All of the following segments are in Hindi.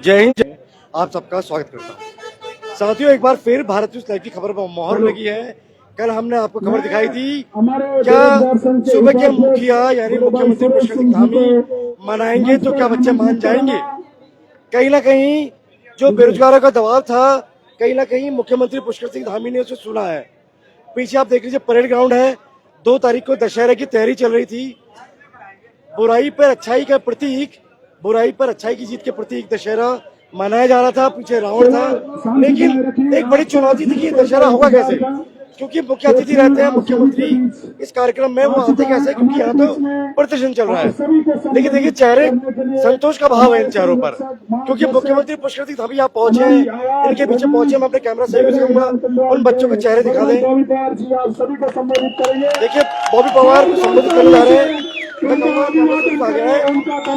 जय हिंद। आप सबका स्वागत करता हूँ। साथियों, एक बार फिर भारत न्यूज लाइव की खबर पर मोहर लगी है। कल हमने आपको खबर दिखाई थी, क्या सूबे के मुखिया यानी मुख्यमंत्री पुष्कर सिंह धामी मनाएंगे तो क्या बच्चे मान जाएंगे। कहीं ना कहीं जो बेरोजगारों का दबाव था, कहीं ना कहीं मुख्यमंत्री पुष्कर सिंह धामी ने उसे सुना है। पीछे आप देख लीजिए, परेड ग्राउंड है। 2 तारीख को दशहरे की तैयारी चल रही थी। बुराई पर अच्छाई का प्रतीक, बुराई पर अच्छाई की जीत के प्रतीक दशहरा मनाया जा रहा था। पीछे रावण था, लेकिन एक बड़ी चुनौती थी कि दशहरा होगा कैसे, क्योंकि मुख्य अतिथि रहते हैं मुख्यमंत्री। इस कार्यक्रम में वो आते कैसे, क्योंकि यहाँ तो प्रदर्शन चल रहा है। लेकिन देखिए, चेहरे संतोष का भाव है इन चेहरों पर, क्योंकि मुख्यमंत्री पुष्कर सिंह धामी यहाँ पहुंचे हैं। इनके पीछे पहुंचे, मैं अपने कैमरा सहयोग से कहूंगा उन बच्चों के चेहरे दिखा दें। देखिए, बॉबी पवार को संबोधित करने जा रहे हैं।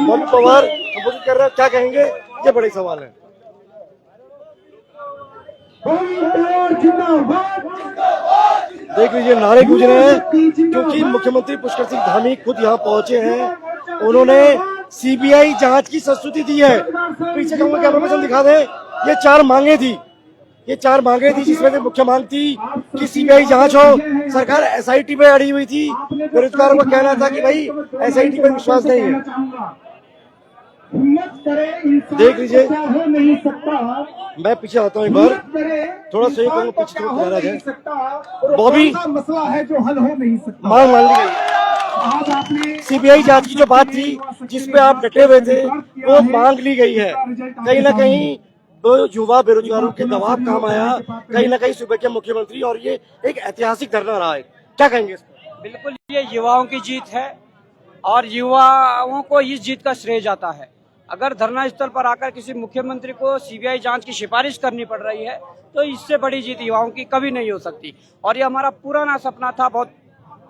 बॉबी पवार संबोधित कर रहे हैं, क्या कहेंगे, ये बड़े सवाल है। देख लीजिए, नारे गूंज रहे हैं, क्योंकि मुख्यमंत्री पुष्कर सिंह धामी खुद यहाँ पहुंचे हैं। उन्होंने सीबीआई जांच की संस्तुति दी है। पीछे कहूंगा कैमरा में दिखा दे। ये 4 मांगे थी, ये 4 मांगे थी, जिसमें से मुख्य मांग थी कि सीबीआई जांच हो। सरकार एसआईटी पे अड़ी हुई थी। बेरोजगारों का कहना था कि भाई एसआईटी पर विश्वास नहीं है। देख लीजिए, मैं पीछे आता हूँ एक बार, थोड़ा सही कहूँगा, पीछे थोड़ा नाराज है। बॉबी मसला है जो हल हो नहीं सकता, मांग मान ली गई। सीबीआई जांच की जो बात थी, जिसपे आप डटे हुए थे, वो मांग ली गई है। कहीं ना कहीं तो युवा बेरोजगारों के दबाव काम आया, कहीं ना कहीं सूबे के मुख्यमंत्री, और ये एक ऐतिहासिक धरना रहा है। क्या कहेंगे इस पर? बिल्कुल, ये युवाओं की जीत है और युवाओं को इस जीत का श्रेय जाता है। अगर धरना स्थल पर आकर किसी मुख्यमंत्री को सीबीआई जांच की सिफारिश करनी पड़ रही है, तो इससे बड़ी जीत युवाओं की कभी नहीं हो सकती। और ये हमारा पुराना सपना था, बहुत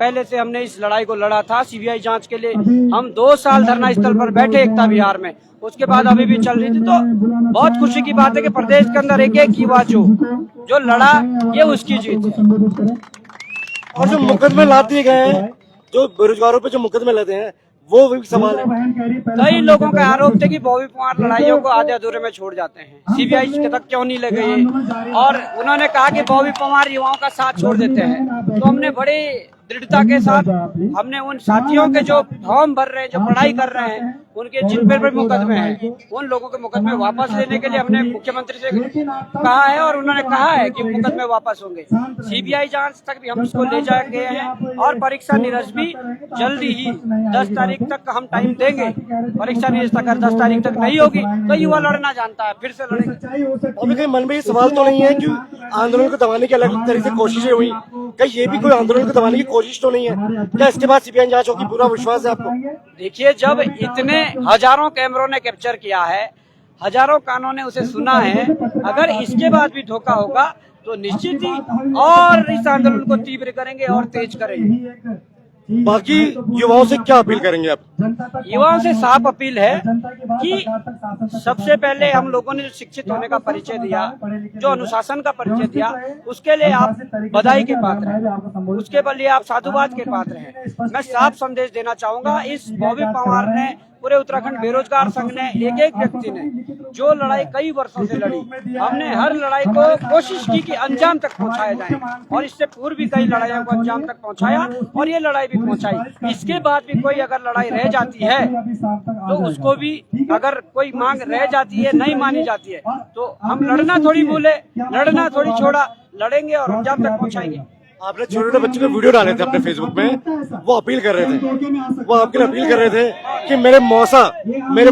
पहले से हमने इस लड़ाई को लड़ा था सीबीआई जांच के लिए। हम 2 साल धरना स्थल पर बैठे एकता विहार में, उसके बाद अभी भी चल रही थी। तो बहुत खुशी की बात है कि प्रदेश के अंदर एक एक युवा जो लड़ा, ये उसकी जीत है। और जो मुकदमे ला दिए गए हैं, जो बेरोजगारों पे जो मुकदमे लाते हैं, वो भी सवाल है। कई लोगों का आरोप थे कि बॉबी पवार लड़ाइयों को आधे अधूरे में छोड़ जाते हैं, सीबीआई तक क्यों नहीं ले गए। और उन्होंने कहा कि बॉबी पवार युवाओं का साथ छोड़ देते हैं। तो हमने बड़ी दृढ़ता के साथ हमने उन साथियों के जो फॉर्म भर रहे हैं, जो पढ़ाई कर रहे हैं, उनके जिन पर भी मुकदमे हैं, उन लोगों के मुकदमे वापस लेने के लिए हमने मुख्यमंत्री से कहा है, और उन्होंने कहा है कि मुकदमे वापस होंगे। सीबीआई जांच तक भी हम उसको ले जा गए हैं, और परीक्षा निरस्त भी जल्दी ही 10 तारीख तक हम टाइम देंगे। परीक्षा निरस्त अगर 10 तारीख तक नहीं होगी तो युवा लड़ना जानता है, फिर से लड़ेंगे। अभी कहीं मन में ये सवाल तो नहीं है कि आंदोलन को दबाने की अलग तरह से कोशिशें हुई, कहीं ये भी कोई आंदोलन को दबाने की कोशिश तो नहीं है क्या? इसके बाद सीबीआई जांच होगी, पूरा विश्वास है आपको? देखिए, जब इतने हजारों कैमरों ने कैप्चर किया है, हजारों कानों ने उसे सुना है, अगर इसके बाद भी धोखा होगा तो निश्चित ही और इस आंदोलन को तीव्र करेंगे और तेज करेंगे। बाकी युवाओं से क्या अपील करेंगे आप? युवाओं से साफ अपील है कि सबसे पहले हम लोगों ने जो शिक्षित होने का परिचय दिया, जो अनुशासन का परिचय दिया, उसके लिए आप बधाई के पात्र हैं, उसके लिए आप साधुवाद के पात्र हैं। मैं साफ संदेश देना चाहूंगा, इस बॉबी पवार ने, पूरे उत्तराखंड बेरोजगार संघ ने, एक एक व्यक्ति ने जो लड़ाई कई वर्षों से लड़ी, हमने हर लड़ाई को कोशिश की कि अंजाम तक पहुंचाया जाए, और इससे पूर्व भी कई लड़ाइयों को अंजाम तक पहुंचाया, और ये लड़ाई भी पहुंचाई। इसके बाद भी कोई अगर लड़ाई रह जाती है तो उसको भी, अगर कोई मांग रह जाती है, नहीं मानी जाती है, तो हम लड़ना थोड़ी भूले, लड़ना थोड़ी छोड़ा, लड़ेंगे और अंजाम तक पहुंचाएंगे। आपने छोटे छोटे बच्चों के वीडियो डाले थे अपने फेसबुक में, वो अपील कर रहे थे, वो आपके लिए अपील कर रहे थे कि मेरे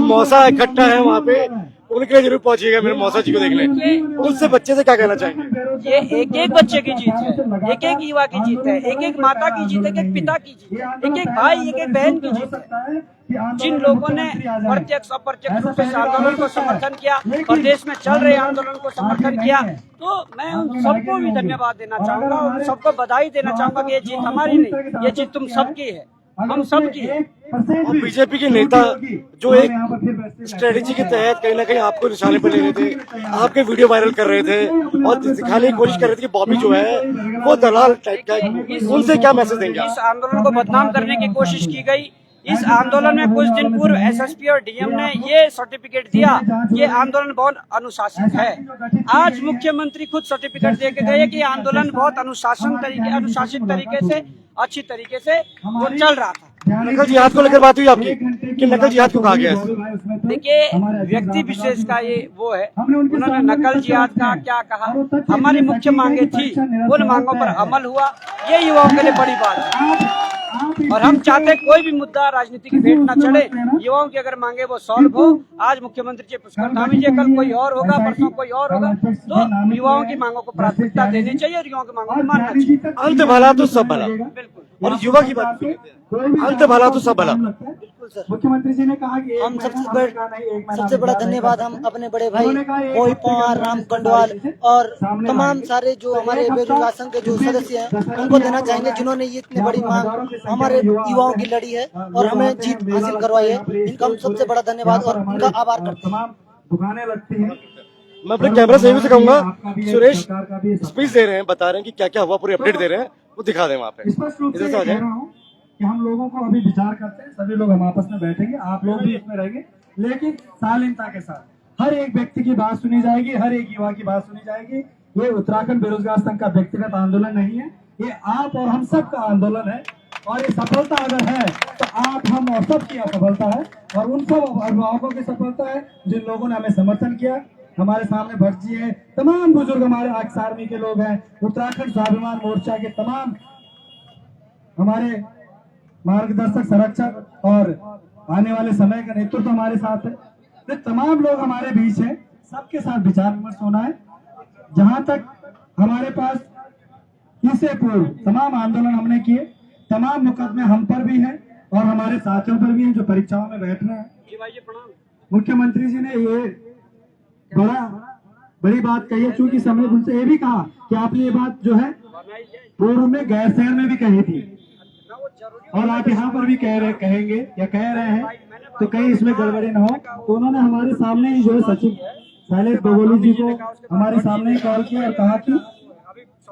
मौसा इकट्ठा है वहाँ पे, उनके लिए जरूर पहुंचिएगा, मेरे मौसा जी को देखने। उनसे बच्चे से क्या कहना चाहेंगे? ये एक एक बच्चे की जीत है, एक एक युवा की जीत है, एक एक माता की जीत है, एक एक पिता की जीत है, एक एक भाई, एक एक बहन की जीत है। जिन लोगों ने प्रत्यक्ष अप्रत्यक्ष रूप से आंदोलन को समर्थन किया, प्रदेश में चल रहे आंदोलन को समर्थन किया, तो मैं उन सबको भी धन्यवाद देना चाहूंगा, उन सबको बधाई देना चाहूंगा कि ये जीत हमारी नहीं, ये जीत तुम सबकी है, हम सबकी है। और बीजेपी के नेता जो एक स्ट्रेटेजी के तहत कहीं ना कहीं आपको निशाने पर ले रहे थे, आपके वीडियो वायरल कर रहे थे और दिखाने की कोशिश कर रहे थे कि बॉबी जो है वो दलाल टाइप का है, उनसे क्या मैसेज देंगे? इस आंदोलन को बदनाम करने की कोशिश की गई, इस आंदोलन में कुछ दिन पूर्व एसएसपी और डीएम ने ये सर्टिफिकेट दिया, ये आंदोलन बहुत अनुशासित है। आज मुख्यमंत्री खुद सर्टिफिकेट दे के गए कि आंदोलन बहुत अनुशासित तरीके से, अच्छी तरीके से वो चल रहा था। नकल जिहाद को लेकर बात हुई आपकी कि नकल जिहाद क्यों कहा गया है? देखिए, व्यक्ति विशेष का ये वो है, उन्होंने नकल जिहाद का क्या कहा। हमारी मुख्य मांगे थी, उन मांगों पर अमल हुआ, ये युवाओं के लिए बड़ी बात है। और हम चाहते कोई भी मुद्दा राजनीति की भेंट न चढ़े, युवाओं की अगर मांगे वो सॉल्व हो। आज मुख्यमंत्री जी पुष्कर धामी जी, कल कोई और होगा, परसों कोई और होगा, तो युवाओं की मांगों को प्राथमिकता देनी चाहिए और युवाओं की मांगों को मानना चाहिए। अंत भला तो सब भला, बिल्कुल। और युवा की बात अंत भला तो सब भला। मुख्यमंत्री जी ने कहा कि हम सबसे बड़ा धन्यवाद हम अपने बड़े भाई मोहित पवार, राम कंडवाल और तमाम सारे जो हमारे बेरोजगार संघ के जो सदस्य हैं उनको देना चाहेंगे, जिन्होंने ये इतनी बड़ी मांग हमारे युवाओं की लड़ी है और हमें जीत हासिल करवाई है। इनका हम सबसे बड़ा धन्यवाद और उनका आभार करते हैं। दुकानें लगती हैं। मैं अपने कैमरा सहयोगी से कहूंगा, सुरेश स्पीच दे रहे हैं, बता रहे हैं कि क्या क्या हुआ, पूरी अपडेट दे रहे हैं, वो दिखा दें वहाँ पे। स्पष्ट रूप से इधर से आ कह जाए। रहा हूँ कि हम लोगों को अभी विचार करते हैं, सभी लोग हम आपस में बैठेंगे, आप लोग भी इसमें रहेंगे, लेकिन शालीनता के साथ हर एक व्यक्ति की बात सुनी जाएगी, हर एक युवा की बात सुनी जाएगी। ये उत्तराखंड बेरोजगार संघ का व्यक्तिगत आंदोलन नहीं है, ये आप और हम सब का आंदोलन है। और ये सफलता अगर है तो आप, हम और सब की सफलता है, और उन सब अभिभावकों की सफलता है जिन लोगों ने हमें समर्थन किया। हमारे सामने भट्ट जी है, तमाम बुजुर्ग हमारे एक्स आर्मी के लोग हैं, उत्तराखंड स्वाभिमान मोर्चा के तमाम हमारे मार्गदर्शक, संरक्षक और आने वाले समय का नेतृत्व हमारे साथ है। तो तमाम लोग हमारे बीच हैं, सबके साथ विचार विमर्श होना है। जहां तक हमारे पास इससे पूर्व तमाम आंदोलन हमने किए, तमाम मुकदमे हम पर भी हैं और हमारे साथियों पर भी हैं जो परीक्षाओं में बैठ रहे हैं। मुख्यमंत्री जी ने ये बड़ी बात कही है, चूंकि समय उनसे ये भी कहा कि आपने ये बात जो है पूर्व में गैरसैंण में भी कही थी और आप यहाँ पर भी कहेंगे या कह रहे हैं, तो कहीं इसमें गड़बड़ी ना हो। तो उन्होंने हमारे सामने ही जो है सचिव शैलेश बगोली जी को हमारे सामने ही कॉल किया और कहा कि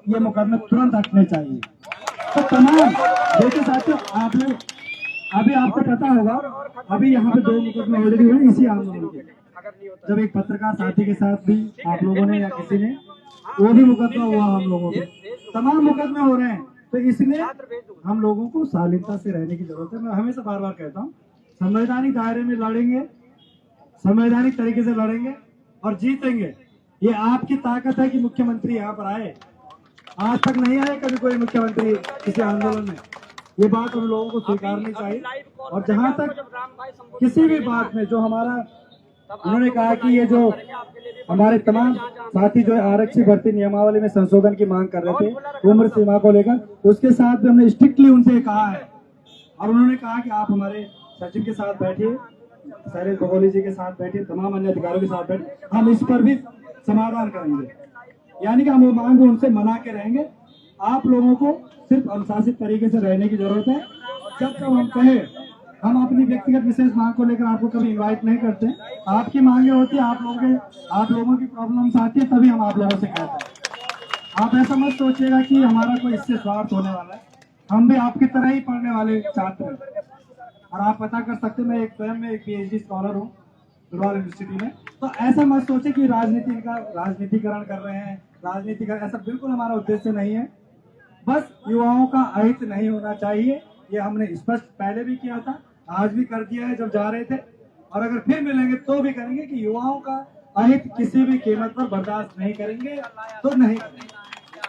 ये मुकदमे तुरंत हटने चाहिए। तो तमाम देखिए साथियों, आप लोग अभी आपको पता होगा, अभी यहाँ पे 2 मुकदमे ऑलरेडी हुए इसी आंदोलन के। जब एक पत्रकार साथी के साथ भी आप लोगों ने या किसी ने, वो भी मुकदमा हुआ हम लोगों के, तमाम मुकदमे हो रहे हैं। तो इसलिए हम लोगों को शालीनता से रहने की जरूरत है। मैं हमेशा बार बार कहता हूँ, संवैधानिक दायरे में लड़ेंगे, संवैधानिक तरीके से लड़ेंगे और जीतेंगे। ये आपकी ताकत है कि मुख्यमंत्री यहाँ पर आए। आज तक नहीं आए कभी कोई मुख्यमंत्री किसी आंदोलन में, ये बात हम लोगों को स्वीकारनी चाहिए। और जहां तक किसी भी बात में जो हमारा, उन्होंने कहा कि ये जो हमारे तमाम साथी जो आरक्षी भर्ती नियमावली में संशोधन की मांग कर रहे थे उम्र सीमा को लेकर, उसके साथ भी हमने स्ट्रिक्टली उनसे कहा है और उन्होंने कहा कि आप हमारे सचिव के साथ बैठिए, शैलेश बगोली जी के साथ बैठिए, तमाम अन्य अधिकारियों के साथ बैठिए, हम इस पर भी समाधान करेंगे। यानी कि हम वो मांग उनसे मना के रहेंगे। आप लोगों को सिर्फ अनुशासित तरीके से रहने की जरूरत है। जब तक हम कहें, हम अपनी व्यक्तिगत विशेष मांग को लेकर आपको कभी इनवाइट नहीं करते। आपकी मांगे होती है, आप लोगों की प्रॉब्लम्स आती है, तभी हम आप लोगों से कहते हैं। आप ऐसा मत सोचिएगा कि हमारा कोई इससे स्वार्थ होने वाला है। हम भी आपकी तरह ही पढ़ने वाले छात्र हैं और आप पता कर सकते हैं, मैं एक स्वयं में एक PhD स्कॉलर हूँ गुरुवार यूनिवर्सिटी में। तो ऐसा मत सोचे कि राजनीतिकरण कर रहे हैं, ऐसा बिल्कुल हमारा उद्देश्य नहीं है। बस युवाओं का अहित नहीं होना चाहिए, ये हमने स्पष्ट पहले भी किया था, आज भी कर दिया है जब जा रहे थे, और अगर फिर मिलेंगे तो भी करेंगे कि युवाओं का अहित किसी भी कीमत पर बर्दाश्त नहीं करेंगे, तो नहीं करेंगे।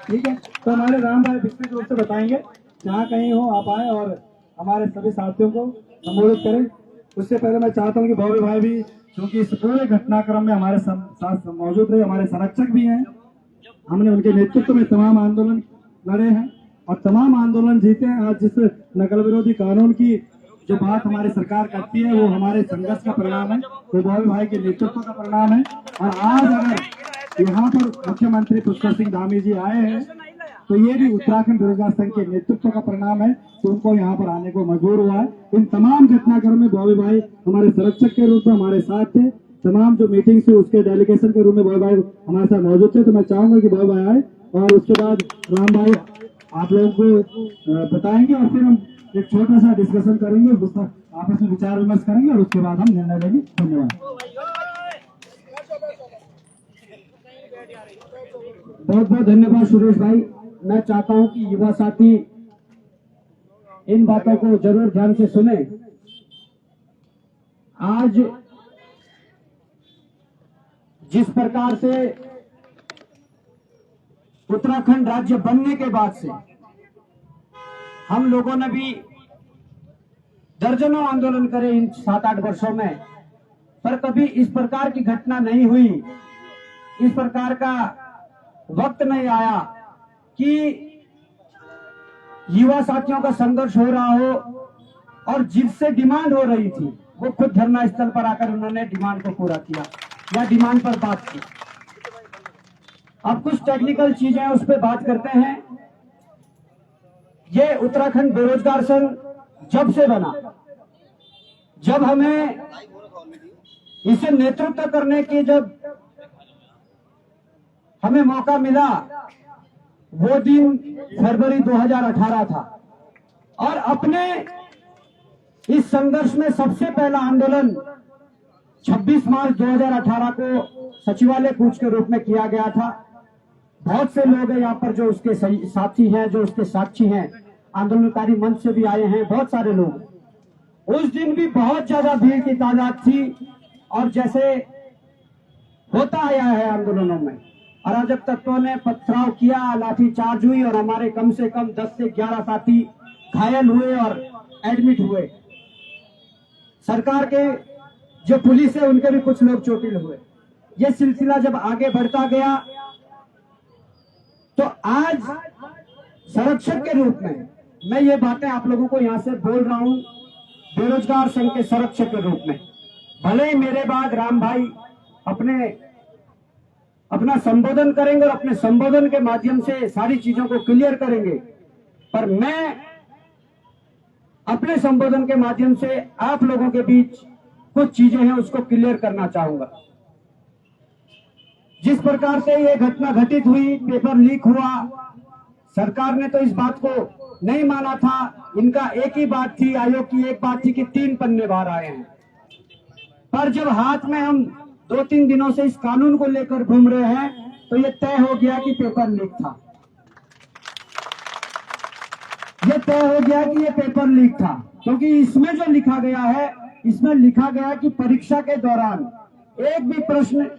ठीक है, तो हमारे राम भाई विस्तृत रूप से बताएंगे, जहाँ कहीं हो आप आए और हमारे सभी साथियों को संबोधित करें। उससे पहले मैं चाहता हूँ कि बॉबी भाई भी, क्योंकि इस पूरे घटनाक्रम में हमारे साथ मौजूद रहे, हमारे संरक्षक भी हैं, हमने उनके नेतृत्व में तमाम आंदोलन लड़े हैं और तमाम आंदोलन जीते हैं। आज जिस नकल विरोधी कानून की जो बात हमारी सरकार करती है, वो हमारे संघर्ष का परिणाम है, वो बॉबी भाई के नेतृत्व का परिणाम है। और आज अगर यहाँ पर मुख्यमंत्री पुष्कर सिंह धामी जी आए हैं, तो ये भी उत्तराखंड बेरोजगार संघ के नेतृत्व का परिणाम है कि उनको यहाँ पर आने को मजबूर हुआ है। इन तमाम घटनाक्रम में बॉबी भाई हमारे संरक्षक के रूप में हमारे साथ थे। तमाम जो मीटिंग थी उसके डेलीगेशन के रूप में बॉबी भाई हमारे साथ मौजूद थे। तो मैं चाहूंगा कि बॉबी भाई आए और उसके बाद राम भाई आप लोगों को बताएंगे और फिर हम एक छोटा सा डिस्कशन करेंगे। आपस में विचार विमर्श करेंगे और उसके बाद हम निर्णय लेंगे। धन्यवाद। बहुत बहुत धन्यवाद सुरेश भाई। मैं चाहता हूं कि युवा साथी इन बातों को जरूर ध्यान से सुने। आज जिस प्रकार से उत्तराखंड राज्य बनने के बाद से हम लोगों ने भी दर्जनों आंदोलन करे इन 7-8 वर्षों में, पर कभी इस प्रकार की घटना नहीं हुई, इस प्रकार का वक्त नहीं आया कि युवा साथियों का संघर्ष हो रहा हो और जिससे डिमांड हो रही थी वो खुद धरना स्थल पर आकर उन्होंने डिमांड को पूरा किया या डिमांड पर बात की। अब कुछ टेक्निकल चीजें उस पर बात करते हैं। ये उत्तराखंड बेरोजगार संघ जब से बना, जब हमें इसे नेतृत्व करने की जब हमें मौका मिला, वो दिन फरवरी 2018 था और अपने इस संघर्ष में सबसे पहला आंदोलन 26 मार्च 2018 को सचिवालय कूच के रूप में किया गया था। बहुत से लोग हैं यहाँ पर जो उसके साथी हैं, जो उसके साक्षी हैं, आंदोलनकारी मंच से भी आए हैं बहुत सारे लोग। उस दिन भी बहुत ज्यादा भीड़ की तादाद थी और जैसे होता आया है आंदोलनों में, अराजक तत्वों ने पथराव किया, लाठीचार्ज हुई और हमारे कम से कम 10 से 11 साथी घायल हुए और एडमिट हुए। सरकार के जो पुलिस है उनके भी कुछ लोग चोटिल हुए। यह सिलसिला जब आगे बढ़ता गया तो आज संरक्षक के रूप में मैं ये बातें आप लोगों को यहां से बोल रहा हूं, बेरोजगार संघ के संरक्षक के रूप में। भले ही मेरे बाद राम भाई अपना संबोधन करेंगे और अपने संबोधन के माध्यम से सारी चीजों को क्लियर करेंगे, पर मैं अपने संबोधन के माध्यम से आप लोगों के बीच कुछ चीजें हैं उसको क्लियर करना चाहूंगा। जिस प्रकार से ये घटना घटित हुई, पेपर लीक हुआ, सरकार ने तो इस बात को नहीं माना था। इनका एक ही बात थी, आयोग की एक बात थी कि 3 पन्ने बाहर आए हैं, पर जब हाथ में हम 2-3 दिनों से इस कानून को लेकर घूम रहे हैं तो ये तय हो गया कि पेपर लीक था। ये तय हो गया कि ये पेपर लीक था, क्योंकि इसमें जो लिखा गया है, इसमें लिखा गया कि परीक्षा के दौरान एक भी प्रश्न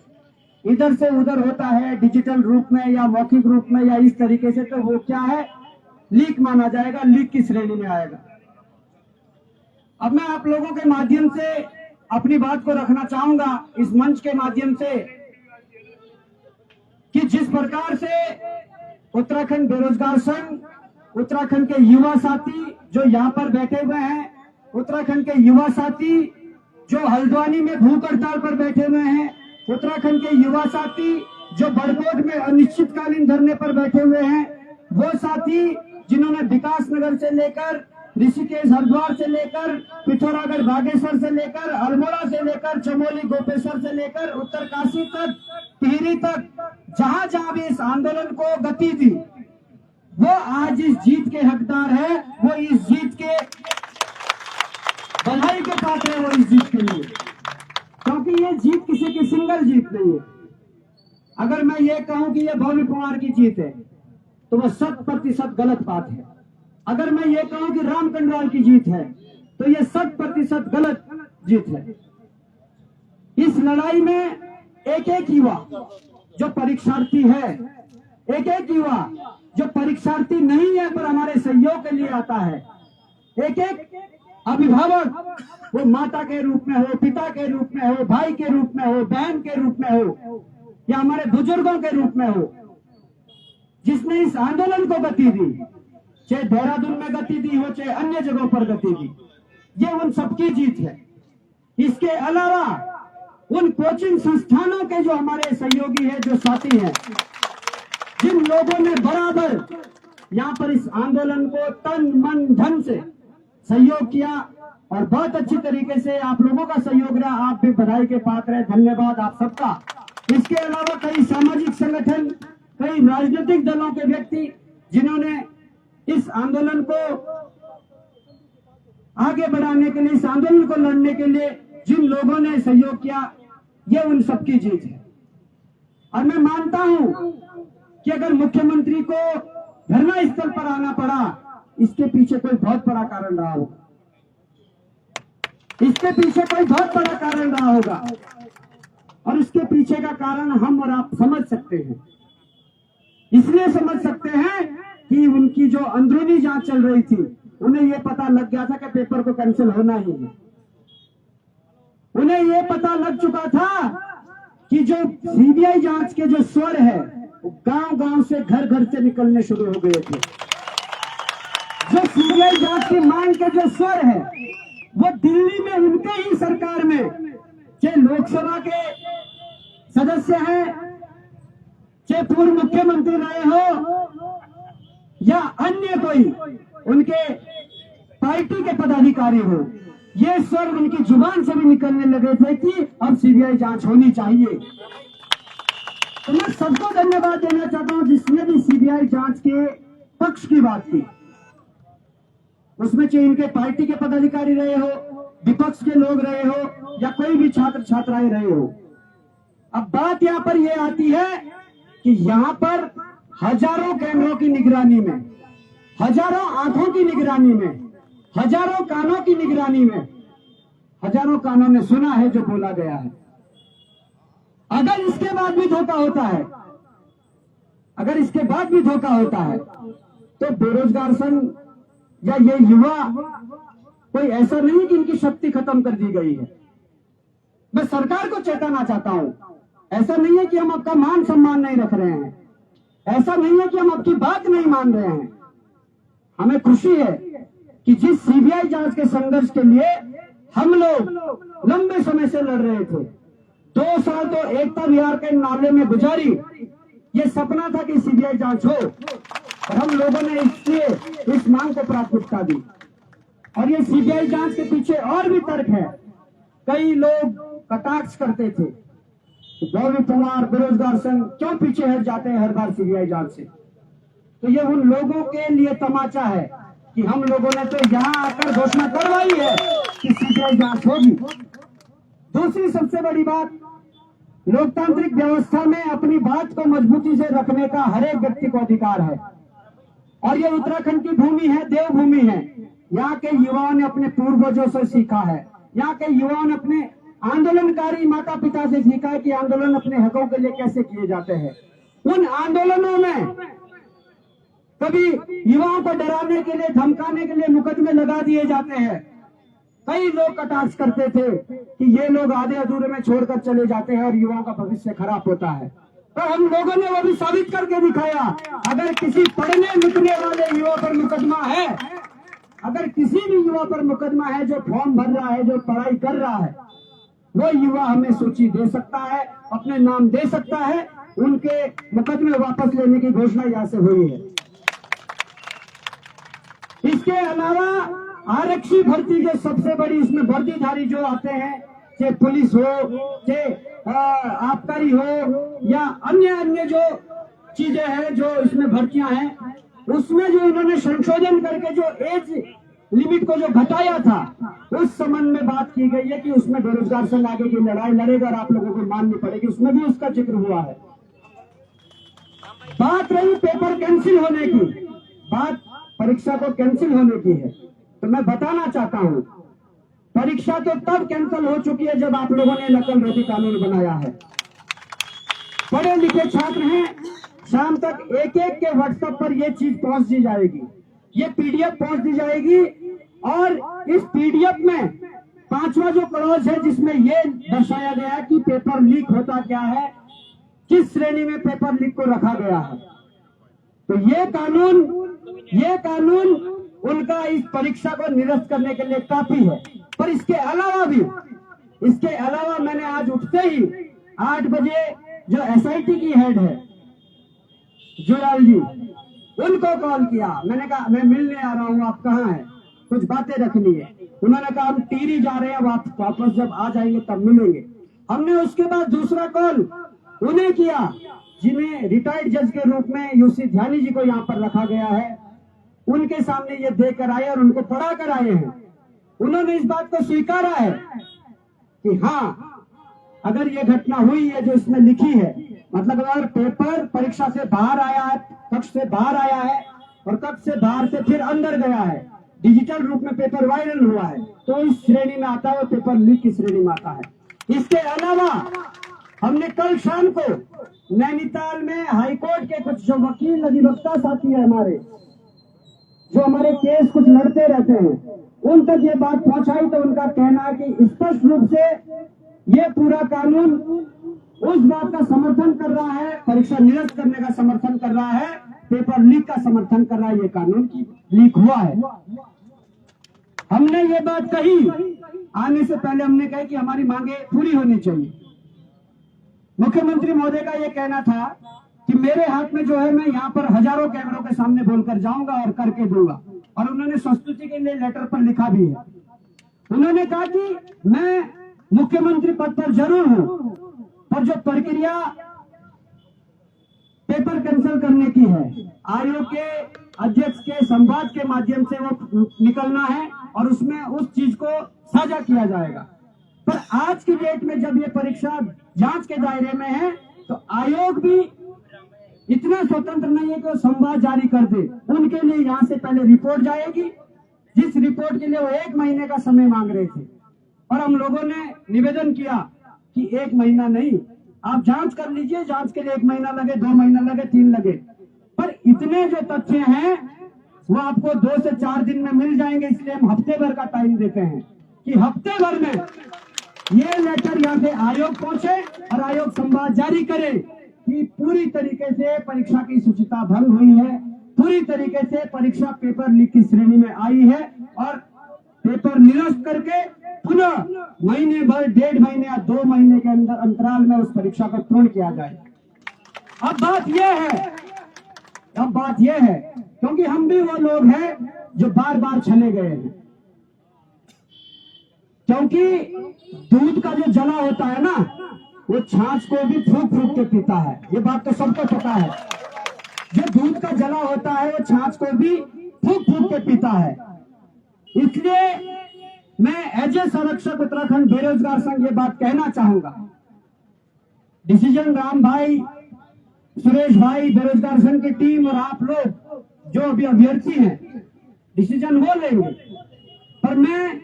इधर से उधर होता है डिजिटल रूप में या मौखिक रूप में या इस तरीके से, तो वो क्या है, लीक माना जाएगा, लीक की श्रेणी में आएगा। अब मैं आप लोगों के माध्यम से अपनी बात को रखना चाहूंगा इस मंच के माध्यम से कि जिस प्रकार से उत्तराखंड बेरोजगार संघ, उत्तराखंड के युवा साथी जो यहाँ पर बैठे हुए हैं, उत्तराखंड के युवा साथी जो हल्द्वानी में भूख हड़ताल पर बैठे हुए हैं, उत्तराखंड के युवा साथी जो बड़कोट में अनिश्चितकालीन धरने पर बैठे हुए हैं, वो साथी जिन्होंने विकास नगर से लेकर ऋषिकेश हरिद्वार से लेकर पिथौरागढ़ बागेश्वर से लेकर अल्मोड़ा से लेकर चमोली गोपेश्वर से लेकर उत्तरकाशी तक, टिहरी तक, जहां जहां भी इस आंदोलन को गति दी, वो आज इस जीत के हकदार है। वो इस जीत के बधाई के पात्र है, वो इस जीत के लिए, क्योंकि ये जीत किसी की सिंगल जीत नहीं है। अगर मैं ये कहूं कि ये भव्य पवार की जीत है तो वह 100% गलत बात है। अगर मैं ये कहूं कि राम कंडवाल की जीत है तो यह 100% गलत जीत है। इस लड़ाई में एक एक युवा जो परीक्षार्थी है, एक एक युवा जो परीक्षार्थी नहीं है पर हमारे सहयोग के लिए आता है, एक एक अभिभावक, वो माता के रूप में हो, पिता के रूप में हो, भाई के रूप में हो, बहन के रूप में हो या हमारे बुजुर्गों के रूप में हो, जिसने इस आंदोलन को गति दी, चाहे देहरादून में गति दी हो, चाहे अन्य जगहों पर गति दी, ये उन सबकी जीत है। इसके अलावा उन कोचिंग संस्थानों के जो हमारे सहयोगी हैं, जो साथी हैं, जिन लोगों ने बराबर यहाँ पर इस आंदोलन को तन मन धन से सहयोग किया और बहुत अच्छी तरीके से आप लोगों का सहयोग रहा, आप भी बधाई के पात्र हैं, धन्यवाद आप सबका। इसके अलावा कई सामाजिक संगठन, कई राजनीतिक दलों के व्यक्ति जिन्होंने इस आंदोलन को आगे बढ़ाने के लिए, इस आंदोलन को लड़ने के लिए जिन लोगों ने सहयोग किया, ये उन सबकी जीत है। और मैं मानता हूं कि अगर मुख्यमंत्री को धरना स्थल पर आना पड़ा, इसके पीछे कोई बहुत बड़ा कारण रहा होगा, इसके पीछे कोई बहुत बड़ा कारण रहा होगा। और इसके पीछे का कारण हम और आप समझ सकते हैं। इसलिए समझ सकते हैं कि उनकी जो अंदरूनी जांच चल रही थी, उन्हें यह पता लग गया था कि पेपर को कैंसिल होना ही है। उन्हें यह पता लग चुका था कि जो सीबीआई जांच के जो स्वर है, वो गांव-गांव से, घर-घर से निकलने शुरू हो गए थे। जो सीबीआई जांच की मांग के जो स्वर है, वो दिल्ली में उनके ही सरकार में, चाहे लोकसभा के सदस्य हैं, चाहे पूर्व मुख्यमंत्री रहे हो या अन्य कोई उनके पार्टी के पदाधिकारी हो, ये स्वर उनकी जुबान से भी निकलने लगे थे कि अब सीबीआई जांच होनी चाहिए। तो मैं सबको धन्यवाद देना चाहता हूं जिसने भी सीबीआई जांच के पक्ष की बात की। उसमें चाहे इनके पार्टी के पदाधिकारी रहे हो, विपक्ष के लोग रहे हो, या कोई भी छात्र छात्राएं रहे हो। अब बात यहां पर यह आती है कि यहां पर हजारों कैमरों की निगरानी में, हजारों आंखों की निगरानी में, हजारों कानों की निगरानी में, हजारों कानों ने सुना है जो बोला गया है। अगर इसके बाद भी धोखा होता है, अगर इसके बाद भी धोखा होता है, तो बेरोजगार संघ या ये युवा कोई ऐसा नहीं कि इनकी शक्ति खत्म कर दी गई है। मैं सरकार को चेताना चाहता हूं, ऐसा नहीं है कि हम आपका मान सम्मान नहीं रख रहे हैं, ऐसा नहीं है कि हम आपकी बात नहीं मान रहे हैं। हमें खुशी है कि जिस सीबीआई जांच के संघर्ष के लिए हम लोग लंबे समय से लड़ रहे थे, 2 साल तो एकता विहार के नाले में गुजारी, ये सपना था कि सीबीआई जांच हो, और हम लोगों ने इसलिए इस मांग को प्राथमिकता दी। और ये सीबीआई जांच के पीछे और भी तर्क है। कई लोग कटाक्ष करते थे, गौरव पवार, बेरोजगार संघ क्यों पीछे हट जाते हैं हर बार सीबीआई जांच से। तो ये उन लोगों के लिए तमाचा है कि हम लोगों ने तो यहां आकर घोषणा करवाई है कि सीबीआई जांच होगी। दूसरी सबसे बड़ी बात, लोकतांत्रिक व्यवस्था में अपनी बात को मजबूती से रखने का हर एक व्यक्ति को अधिकार है। और ये उत्तराखंड की भूमि है, देवभूमि है। यहाँ के युवाओं ने अपने पूर्वजों से सीखा है, यहाँ के युवाओं ने अपने आंदोलनकारी माता पिता से सीखा है कि आंदोलन अपने हकों के लिए कैसे किए जाते हैं। उन आंदोलनों में कभी युवाओं को डराने के लिए, धमकाने के लिए मुकदमे लगा दिए जाते हैं। कई लोग कटाक्ष करते थे कि ये लोग आधे अधूरे में छोड़कर चले जाते हैं और युवाओं का भविष्य खराब होता है। तो हम लोगों ने वो भी साबित करके दिखाया। अगर किसी पढ़ने लिखने वाले युवा पर मुकदमा है, अगर किसी भी युवा पर मुकदमा है जो फॉर्म भर रहा है, जो पढ़ाई कर रहा है, वो युवा हमें सूची दे सकता है, अपने नाम दे सकता है, उनके मुकदमे वापस लेने की घोषणा यहाँ से हुई है। इसके अलावा आरक्षी भर्ती जो सबसे बड़ी, इसमें वर्दीधारी जो आते हैं, चाहे पुलिस हो, चाहे आबकारी हो, या अन्य जो चीजें हैं जो इसमें भर्तियां हैं, उसमें जो इन्होंने संशोधन करके जो एज लिमिट को जो घटाया था, उस संबंध में बात की गई है कि उसमें बेरोजगार संघ आगे की लड़ाई लड़ेगा और आप लोगों को माननी पड़ेगी। उसमें भी उसका जिक्र हुआ है। बात रही पेपर कैंसिल होने की, बात परीक्षा को कैंसिल होने की है, तो मैं बताना चाहता हूं, परीक्षा तो तब कैंसिल हो चुकी है जब आप लोगों ने नकल रोधी कानून बनाया है। पढ़े लिखे छात्र हैं, शाम तक एक एक के व्हाट्सएप पर यह चीज पहुंच दी जाएगी, ये पीडीएफ पहुंच दी जाएगी, और इस पीडीएफ में 5वां जो क्लॉज है जिसमें यह दर्शाया गया है कि पेपर लीक होता क्या है, किस श्रेणी में पेपर लीक को रखा गया है। तो ये कानून उनका इस परीक्षा को निरस्त करने के लिए काफी है। पर इसके अलावा मैंने आज उठते ही 8 बजे जो एसआईटी की हेड है जुलाल जी, उनको कॉल किया। मैंने कहा मैं मिलने आ रहा हूं, आप कहाँ हैं, कुछ बातें रखनी है। उन्होंने कहा हम टिहरी जा रहे हैं, वापस जब आ जाएंगे तब मिलेंगे। हमने उसके बाद दूसरा कॉल उन्हें किया जिन्हें रिटायर्ड जज के रूप में यूसी ध्यानी जी को यहाँ पर रखा गया है। उनके सामने ये देकर आए और उनको पढ़ा कर आए हैं। उन्होंने इस बात को स्वीकारा है कि हाँ, अगर ये घटना हुई है जो इसमें लिखी है, मतलब अगर पेपर परीक्षा से बाहर आया है, कक्ष से बाहर आया है और कक्ष से बाहर से फिर अंदर गया है, डिजिटल रूप में पेपर वायरल हुआ है, तो इस श्रेणी में आता है, वो पेपर लीक की श्रेणी में आता है। इसके अलावा हमने कल शाम को नैनीताल में हाईकोर्ट के कुछ जो वकील अधिवक्ता साथी है हमारे, जो हमारे केस कुछ लड़ते रहते हैं, उन तक ये बात पहुंचाई तो उनका कहना है कि स्पष्ट रूप से ये पूरा कानून उस बात का समर्थन कर रहा है, परीक्षा निरस्त करने का समर्थन कर रहा है, पेपर लीक का समर्थन कर रहा है, ये कानून की लीक हुआ है। हमने ये बात कही, आने से पहले हमने कहा कि हमारी मांगे पूरी होनी चाहिए। मुख्यमंत्री महोदय का ये कहना था कि मेरे हाथ में जो है, मैं यहाँ पर हजारों कैमरों के सामने बोलकर जाऊंगा और करके दूंगा, और उन्होंने संस्तुति के लिए लेटर पर लिखा भी है। उन्होंने कहा कि मैं मुख्यमंत्री पद पर जरूर हूं, पर जो प्रक्रिया पेपर कैंसिल करने की है, आयोग के अध्यक्ष के संवाद के माध्यम से वो निकलना है और उसमें उस चीज को साझा किया जाएगा। पर आज की डेट में जब ये परीक्षा जांच के दायरे में है, तो आयोग भी इतना स्वतंत्र नहीं है कि वो संवाद जारी कर दे। उनके लिए यहाँ से पहले रिपोर्ट जाएगी, जिस रिपोर्ट के लिए वो 1 महीने का समय मांग रहे थे, और हम लोगों ने निवेदन किया कि 1 महीना नहीं, आप जांच कर लीजिए, जांच के लिए 1 महीना लगे, 2 महीना लगे, 3 लगे, पर इतने जो तथ्य हैं वो आपको 2 से 4 दिन में मिल जाएंगे। इसलिए हम हफ्ते भर का टाइम देते हैं कि हफ्ते भर में ये लेटर यहाँ से आयोग पहुंचे और आयोग संवाद जारी करे कि पूरी तरीके से परीक्षा की शुचिता भंग हुई है, पूरी तरीके से परीक्षा पेपर लीक की श्रेणी में आई है, और पेपर निरस्त करके पुनः महीने भर, 1.5 महीने या 2 महीने के अंदर अंतराल में उस परीक्षा को पूर्ण किया जाए। अब बात यह है क्योंकि हम भी वो लोग हैं जो बार बार छले गए हैं, क्योंकि दूध का जो जला होता है ना, वो छाछ को भी फूंक फूंक के पीता है, ये बात तो सबको पता है। जो दूध का जला होता है वो छाछ को भी फूंक फूंक के पीता है। इसलिए मैं एज ए संरक्षक उत्तराखंड बेरोजगार संघ ये बात कहना चाहूंगा, डिसीजन राम भाई, सुरेश भाई, बेरोजगार संघ की टीम और आप लोग जो अभी अभ्यर्थी हैं, डिसीजन वो लेंगे, पर मैं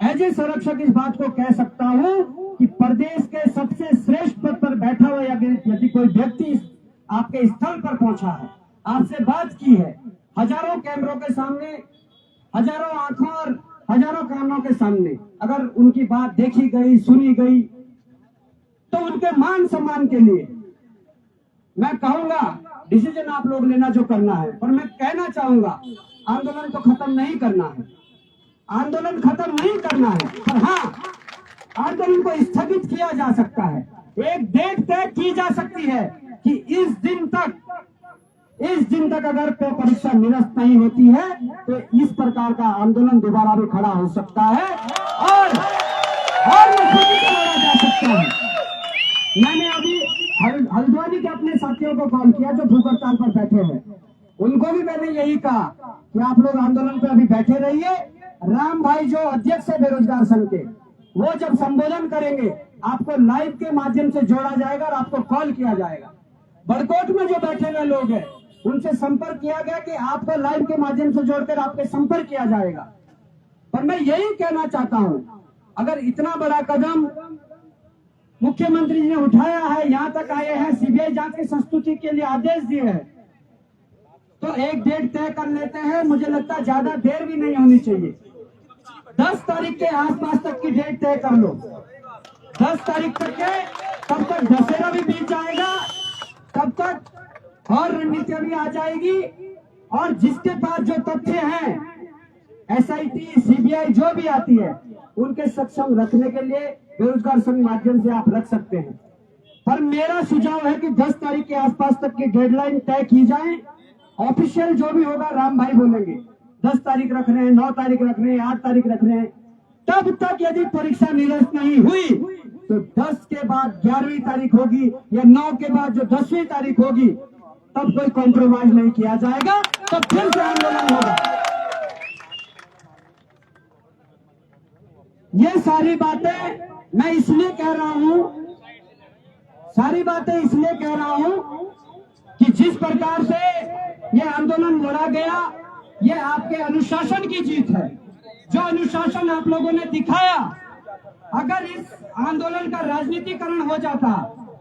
एज ए संरक्षक इस बात को कह सकता हूं कि प्रदेश के सबसे श्रेष्ठ पद पर बैठा हुआ यदि कोई व्यक्ति आपके स्थल पर पहुंचा है, आपसे बात की है, हजारों कैमरों के सामने, हजारों आंखों और हजारों कानों के सामने अगर उनकी बात देखी गई, सुनी गई, तो उनके मान सम्मान के लिए मैं कहूंगा डिसीजन आप लोग लेना जो करना है। पर मैं कहना चाहूंगा आंदोलन तो खत्म नहीं करना है, आंदोलन खत्म नहीं करना है, पर हाँ, आंदोलन को स्थगित किया जा सकता है। एक डेट तय की जा सकती है कि इस दिन तक अगर परीक्षा निरस्त नहीं होती है तो इस प्रकार का आंदोलन दोबारा भी खड़ा हो सकता है और लड़ा जा सकता है। मैंने अभी हल्द्वानी के अपने साथियों को कॉल किया जो भूख हड़ताल पर बैठे हैं, उनको भी मैंने यही कहा कि आप लोग आंदोलन पे अभी बैठे रहिए। राम भाई जो अध्यक्ष है बेरोजगार संघ के, वो जब संबोधन करेंगे आपको लाइव के माध्यम से जोड़ा जाएगा और आपको कॉल किया जाएगा। बड़कोट में जो बैठे हुए लोग हैं उनसे संपर्क किया गया कि आपको लाइव के माध्यम से जोड़कर आपके संपर्क किया जाएगा। पर मैं यही कहना चाहता हूं, अगर इतना बड़ा कदम मुख्यमंत्री जी ने उठाया है, यहां तक आए हैं, सीबीआई जांच की संस्तुति के लिए आदेश दिए हैं, तो एक डेट तय कर लेते हैं। मुझे लगता है ज्यादा देर भी नहीं होनी चाहिए, 10 तारीख के आसपास तक की डेट तय कर लो। 10 तारीख तक के, तब तक दशहरा भी बीत जाएगा, तब तक और रणनीतियां भी आ जाएगी, और जिसके पास जो तथ्य हैं, एसआईटी, सीबीआई जो भी आती है, उनके सक्षम रखने के लिए बेरोजगार संघ माध्यम से आप रख सकते हैं। पर मेरा सुझाव है कि 10 तारीख के आसपास तक की डेडलाइन तय की जाए। ऑफिशियल जो भी होगा राम भाई बोलेंगे 10 तारीख रख रहे हैं, 9 तारीख रख रहे हैं, 8 तारीख रख रहे हैं। तब तक यदि परीक्षा निरस्त नहीं हुई तो 10 के बाद 11वीं तारीख होगी, या 9 के बाद जो 10वीं तारीख होगी, तब कोई कॉम्प्रोमाइज नहीं किया जाएगा, तब फिर से आंदोलन होगा। ये सारी बातें मैं इसलिए कह रहा हूं, सारी बातें इसलिए कह रहा हूं कि जिस प्रकार से ये आंदोलन लड़ा गया, ये आपके अनुशासन की जीत है। जो अनुशासन आप लोगों ने दिखाया, अगर इस आंदोलन का राजनीतिकरण हो जाता,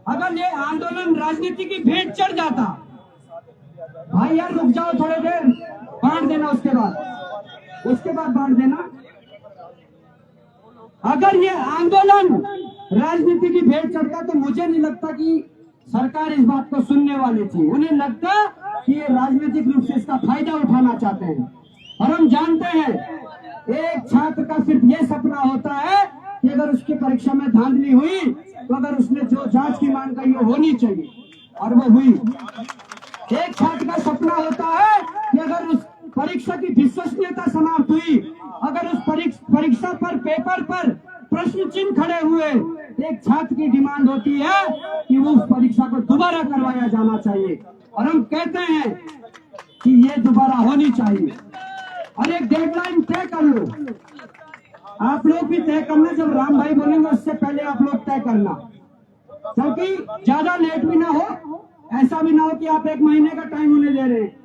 अगर ये आंदोलन राजनीति की भेंट चढ़ जाता, भाई यार रुक जाओ थोड़ी देर, बांट देना, उसके बाद बांट देना। अगर ये आंदोलन राजनीति की भेंट चढ़ता तो मुझे नहीं लगता कि सरकार इस बात को सुनने वाली थी। उन्हें लगता कि ये राजनीतिक रूप से इसका फायदा उठाना चाहते हैं। और हम जानते हैं एक छात्र का सिर्फ ये सपना होता है कि अगर उसकी परीक्षा में धांधली हुई तो अगर उसने जो जांच की मांग करी वो होनी चाहिए, और वो हुई। एक छात्र का सपना होता है कि अगर उस परीक्षा की विश्वसनीयता समाप्त हुई, अगर उस परीक्षा पर, पेपर पर प्रश्न चिन्ह खड़े हुए, एक छात्र की डिमांड होती है कि वो उस परीक्षा को दोबारा करवाया जाना चाहिए। और हम कहते हैं कि ये दोबारा होनी चाहिए। और एक डेडलाइन तय कर लो, आप लोग भी तय करना। जब राम भाई बोलेंगे उससे पहले आप लोग तय करना, क्योंकि ज्यादा लेट भी ना हो, ऐसा भी ना हो कि आप 1 महीने का टाइम उन्हें दे रहे हैं।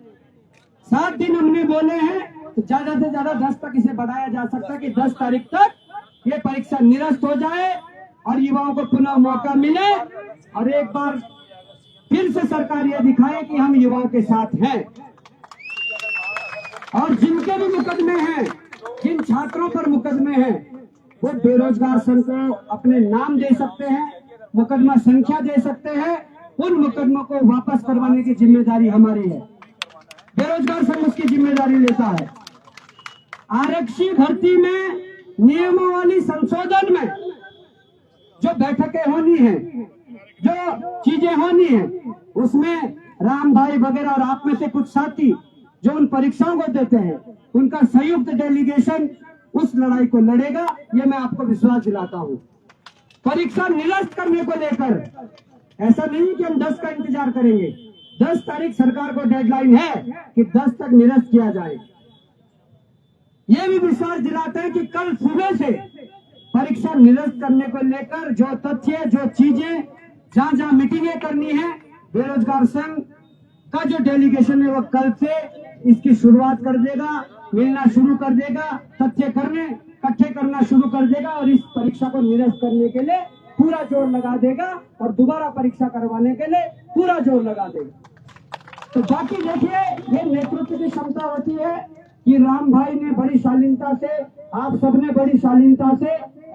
7 दिन हमने बोले हैं, तो ज्यादा से ज्यादा 10 तक इसे बढ़ाया जा सकता है कि 10 तारीख तक ये परीक्षा निरस्त हो जाए और युवाओं को पुनः मौका मिले और एक बार फिर से सरकार ये दिखाए कि हम युवाओं के साथ हैं। और जिनके भी मुकदमे हैं, जिन छात्रों पर मुकदमे हैं, वो बेरोजगार संघ को अपने नाम दे सकते हैं, मुकदमा संख्या दे सकते हैं। उन मुकदमों को वापस करवाने की जिम्मेदारी हमारी है। बेरोजगार संघ उसकी जिम्मेदारी लेता है। आरक्षी भर्ती में नियमावली संशोधन में जो बैठकें होनी है, जो चीजें होनी है, उसमें राम भाई वगैरह और आप में से कुछ साथी जो उन परीक्षाओं को देते हैं, उनका संयुक्त डेलीगेशन उस लड़ाई को लड़ेगा। ये मैं आपको विश्वास दिलाता हूँ। परीक्षा निरस्त करने को लेकर ऐसा नहीं कि हम 10 का इंतजार करेंगे। 10 तारीख सरकार को डेडलाइन है कि 10 तक निरस्त किया जाए। ये भी विश्वास दिलाते हैं कि कल सुबह से परीक्षा निरस्त करने को लेकर जो तथ्य, जो चीजें, जहां जहां मीटिंगें करनी है, बेरोजगार संघ का जो डेलीगेशन है वो कल से इसकी शुरुआत कर देगा, मिलना शुरू कर देगा, तथ्य करने इकट्ठे करना शुरू कर देगा और इस परीक्षा को निरस्त करने के लिए पूरा जोर लगा देगा और दोबारा परीक्षा करवाने के लिए पूरा जोर लगा देगा। तो बाकी देखिए, ये नेतृत्व की क्षमता होती है कि राम भाई ने बड़ी शालीनता से, आप सबने बड़ी शालीनता से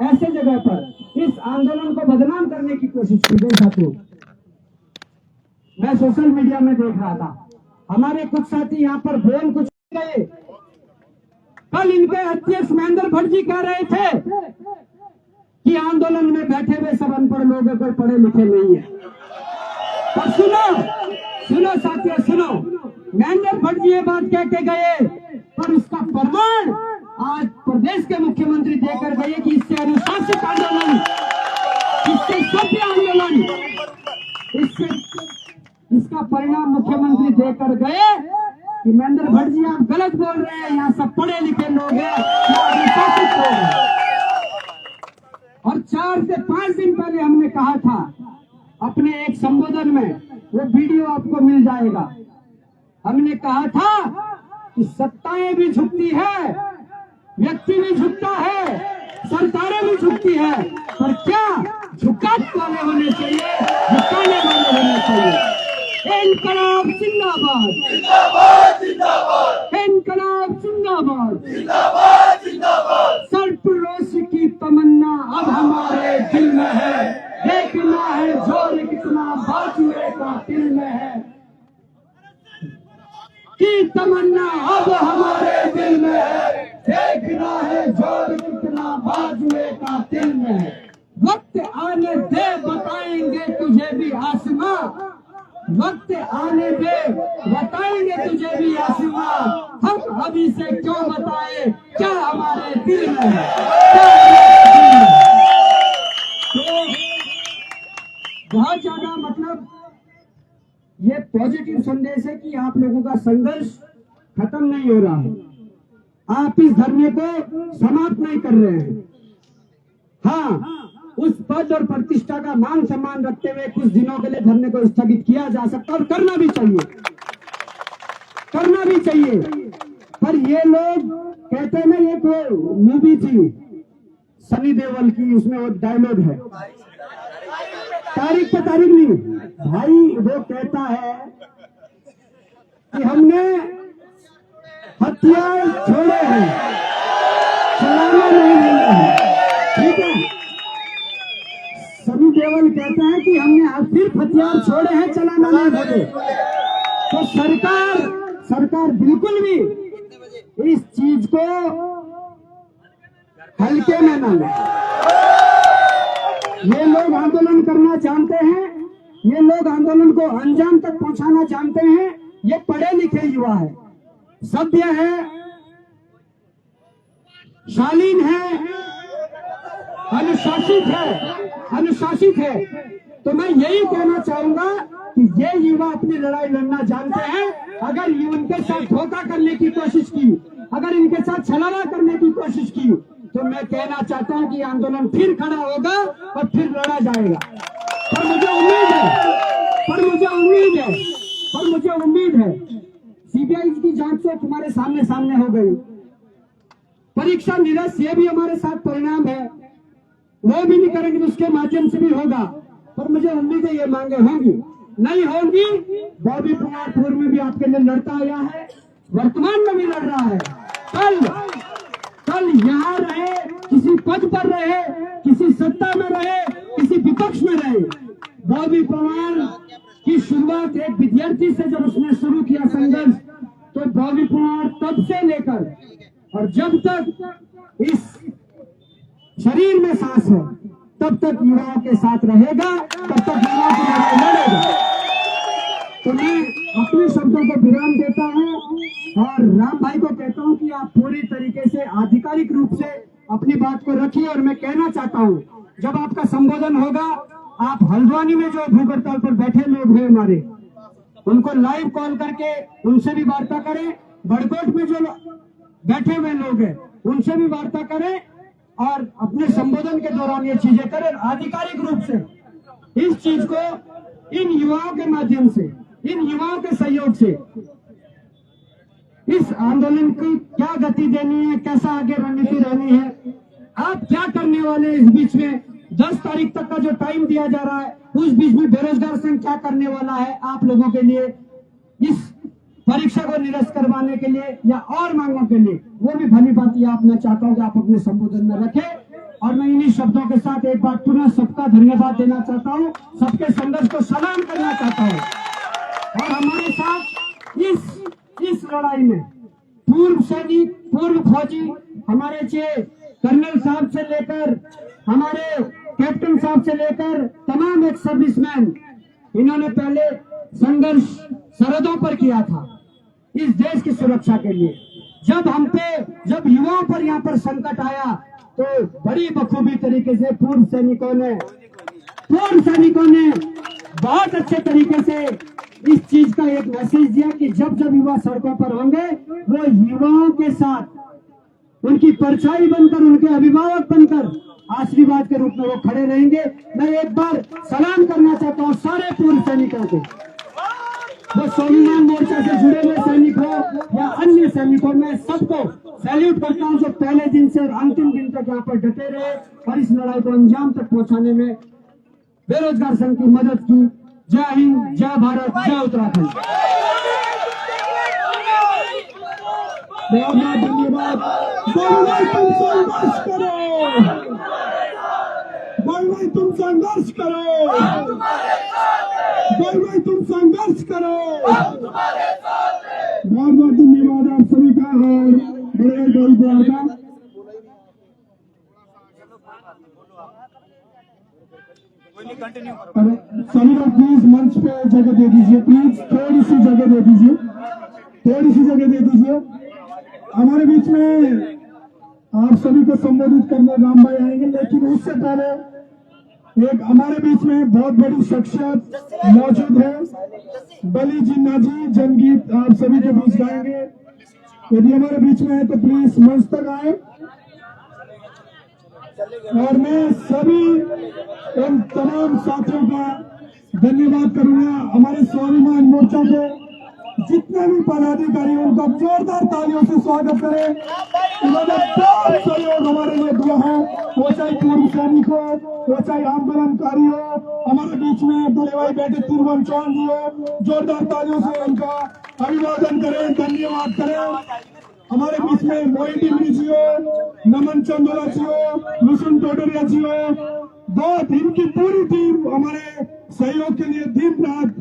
ऐसे जगह पर इस आंदोलन को बदनाम करने की कोशिश की गई। साथियों, मैं सोशल मीडिया में देख रहा था, हमारे कुछ साथी यहाँ पर बोल कुछ गए। कल इनके अध्यक्ष महेंद्र भट्ट जी कह रहे थे कि आंदोलन में बैठे हुए सब अनपढ़ लोग हैं, कोई पढ़े लिखे नहीं है। पर सुनो साथियों, सुनो, महेंद्र भट्ट जी ये बात कह के गए, पर उसका प्रमाण आज प्रदेश के मुख्यमंत्री देकर गए कि इससे अनुशासित आंदोलन, इससे सभ्य आंदोलन, इसका परिणाम मुख्यमंत्री देकर गए कि महेंद्र भट्ट जी आप गलत बोल रहे हैं, यहाँ सब पढ़े लिखे लोग हैं, अनुशासित लोग हैं। और 4 से 5 दिन पहले हमने कहा था अपने एक संबोधन में, वो वीडियो आपको मिल जाएगा, हमने कहा था कि सत्ताएं भी झुकती है, व्यक्ति भी झुकता है, सरकारें भी झुकती है, पर क्या झुकाने वाले होने चाहिए, झुकाने वाले होने चाहिए। इनकलाब जिंदाबाद, जिंदाबाद, जिंदाबाद, इनकलाब जिंदाबाद, जिंदाबाद, जिंदाबाद। सरफरोश की तमन्ना अब हमारे दिल में है, देखना है जोर कितना बाजुए का दिल में है, की तमन्ना अब हमारे दिल में है, देखना है जोर कितना बाजुए का दिल में है। वक्त आने दे बताएंगे तुझे भी आसमां, वक्त आने दे बताएंगे तुझे भी आसमां, हम अभी से क्यों बताए क्या हमारे दिल में है, क्या हमारे दिल में है। तो बहुत ज्यादा मतलब ये पॉजिटिव संदेश है कि आप लोगों का संघर्ष खत्म नहीं हो रहा है, आप इस धरने को समाप्त नहीं कर रहे हैं। हाँ, उस पद और प्रतिष्ठा का मान सम्मान रखते हुए कुछ दिनों के लिए धरने को स्थगित किया जा सकता है और करना भी चाहिए। पर ये लोग कहते हैं ना, एक वो मूवी थी सनी देओल की, उसमें वो डायलॉग है, तारीख पे तारीख नहीं भाई, वो कहता है कि हमने हथियार छोड़े हैं, चलाना नहीं मिला है। ठीक है, सनी देओल कहता है कि हमने सिर्फ हथियार छोड़े हैं, चलाना नहीं बोले। तो सरकार बिल्कुल भी इस चीज को हल्के में न ले। ये लोग आंदोलन करना जानते हैं, ये लोग आंदोलन को अंजाम तक पहुंचाना जानते हैं। ये पढ़े लिखे युवा है, सभ्य है, शालीन है, अनुशासित है। तो मैं यही कहना चाहूंगा कि ये युवा अपनी लड़ाई लड़ना जानते हैं। अगर इनके साथ धोखा करने की कोशिश की, अगर इनके साथ छलावा करने की कोशिश की, तो मैं कहना चाहता हूं कि आंदोलन फिर खड़ा होगा और फिर लड़ा जाएगा। पर मुझे उम्मीद है सीबीआई की जांच से तुम्हारे सामने हो गई, परीक्षा निरस्त, ये भी हमारे साथ परिणाम है, वो भी नहीं करेंगे तो उसके माध्यम से भी होगा। पर मुझे उम्मीद है ये मांगे होंगी, नहीं होंगी। बॉबी पवार पूर्व में भी आपके लिए लड़ता आया है, वर्तमान में भी लड़ रहा है। कल यहाँ रहे, किसी पद पर रहे, किसी सत्ता में रहे, किसी विपक्ष में रहे, बॉबी पवार की शुरुआत एक विद्यार्थी से जब उसने शुरू किया संघर्ष, तो बॉबी पवार तब से लेकर और जब तक इस शरीर में सांस है तब तक युवाओं के साथ रहेगा, तब तक युवाओं की लड़ाई लड़ेगा। तो मैं अपने शब्दों को विराम देता हूं और राम भाई को कहता हूं कि आप पूरी तरीके से आधिकारिक रूप से अपनी बात को रखिए। और मैं कहना चाहता हूं, जब आपका संबोधन होगा, आप हल्द्वानी में जो भूख हड़ताल पर बैठे लोग हैं हमारे, उनको लाइव कॉल करके उनसे भी वार्ता करें। बड़कोट में जो बैठे हुए लोग हैं उनसे भी वार्ता करें और अपने संबोधन के दौरान ये चीजें करें। आधिकारिक रूप से इस चीज को इन युवाओं के माध्यम से, इन युवाओं के सहयोग से इस आंदोलन की क्या गति देनी है, कैसा आगे रणनीति रहनी है, आप क्या करने वाले हैं। इस बीच में 10 तारीख तक का जो टाइम दिया जा रहा है, उस बीच में बेरोजगार संघ क्या करने वाला है आप लोगों के लिए, इस परीक्षा को निरस्त करवाने के लिए या और मांगों के लिए, वो भी भली बात ये आप मैं चाहता हूं कि आप अपने संबोधन में रखें। और मैं इन्हीं शब्दों के साथ एक बार पुनः सबका धन्यवाद देना चाहता हूं, सबके संघर्ष को सलाम करना चाहता हूं। और हमारे साथ इस लड़ाई में पूर्व सैनिक, पूर्व फौजी, हमारे कर्नल साहब से लेकर हमारे कैप्टन साहब से लेकर तमाम एक्स सर्विसमैन, इन्होंने पहले संघर्ष सरहदों पर किया था इस देश की सुरक्षा के लिए। जब युवाओं पर यहाँ पर संकट आया तो बड़ी बखूबी तरीके से पूर्व सैनिकों ने बहुत अच्छे तरीके से इस चीज का एक मैसेज दिया कि जब युवा सड़कों पर होंगे, वो युवाओं के साथ उनकी परछाई बनकर, उनके अभिभावक बनकर आशीर्वाद के रूप में वो खड़े रहेंगे। मैं एक बार सलाम करना चाहता हूँ सारे पूर्व सैनिकों को, वो स्वाभिमान मोर्चा से जुड़े हुए सैनिक हो या अन्य सैनिकों, में सबको सैल्यूट करता हूं जो पहले दिन से और अंतिम दिन तक यहाँ पर डटे रहे और इस लड़ाई को अंजाम तक पहुंचाने में बेरोजगार संघ की मदद की। जय हिंद, जय भारत, जय उत्तराखंड। बहुत बहुत धन्यवाद। तुम संघर्ष करो, बहुत बहुत धन्यवाद आप सभी का और बड़े बड़े का। सभी लोग प्लीज मंच पे जगह दे दीजिए, प्लीज थोड़ी सी जगह दे दीजिए। हमारे बीच में आप सभी को संबोधित करने राम भाई आएंगे, लेकिन उससे पहले एक हमारे बीच में बहुत बड़ी शख्सियत मौजूद है। बली जिन्ना जी जनगीत आप सभी के बीच गाएंगे। यदि हमारे बीच में है तो प्लीज मंच तक आए। और मैं सभी उन तमाम साथियों का धन्यवाद करूंगा। हमारे स्वाभिमान मोर्चा के जितने भी पदाधिकारी उनका जोरदार तालियों से स्वागत करें। उन्होंने बहुत सहयोग हमारे लिए दिया है, वो चाहे पूर्व सैनिक हो, वो चाहे आंदोलनकारी हो। हमारे बीच में बड़े भाई बैठे तिरुवन चौहान जी हो, जोरदार तालियों से उनका अभिवादन करें, धन्यवाद करें। हमारे बीच में मोहित इमरी जी हो, नमन चंदोला जी हो, लुसन टोडरिया जी हो, बहुत इनकी पूरी टीम हमारे सहयोग के लिए दिन रात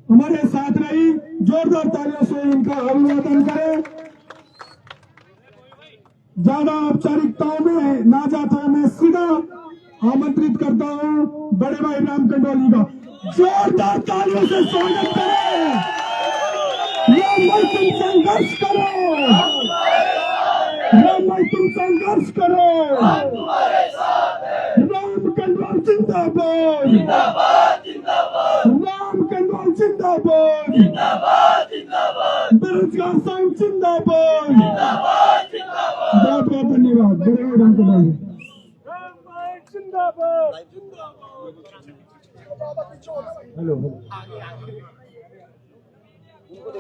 हमारे साथ रही। जोरदार तालियों से इनका अभिवादन करें। ज्यादा औपचारिकताओं में ना जाते हुए मैं सीधा आमंत्रित करता हूं बड़े भाई राम कंडोली का। जोरदार तालियों से स्वागत करें। तुम संघर्ष करो, तुम संघर्ष करो। राम कंडोल जिंदाबाद, राम कंडोल जिंदाबाद, बेरोजगार संघ जिंदाबाद। बहुत बहुत धन्यवाद बड़े भाई राम कंडोल। हेलो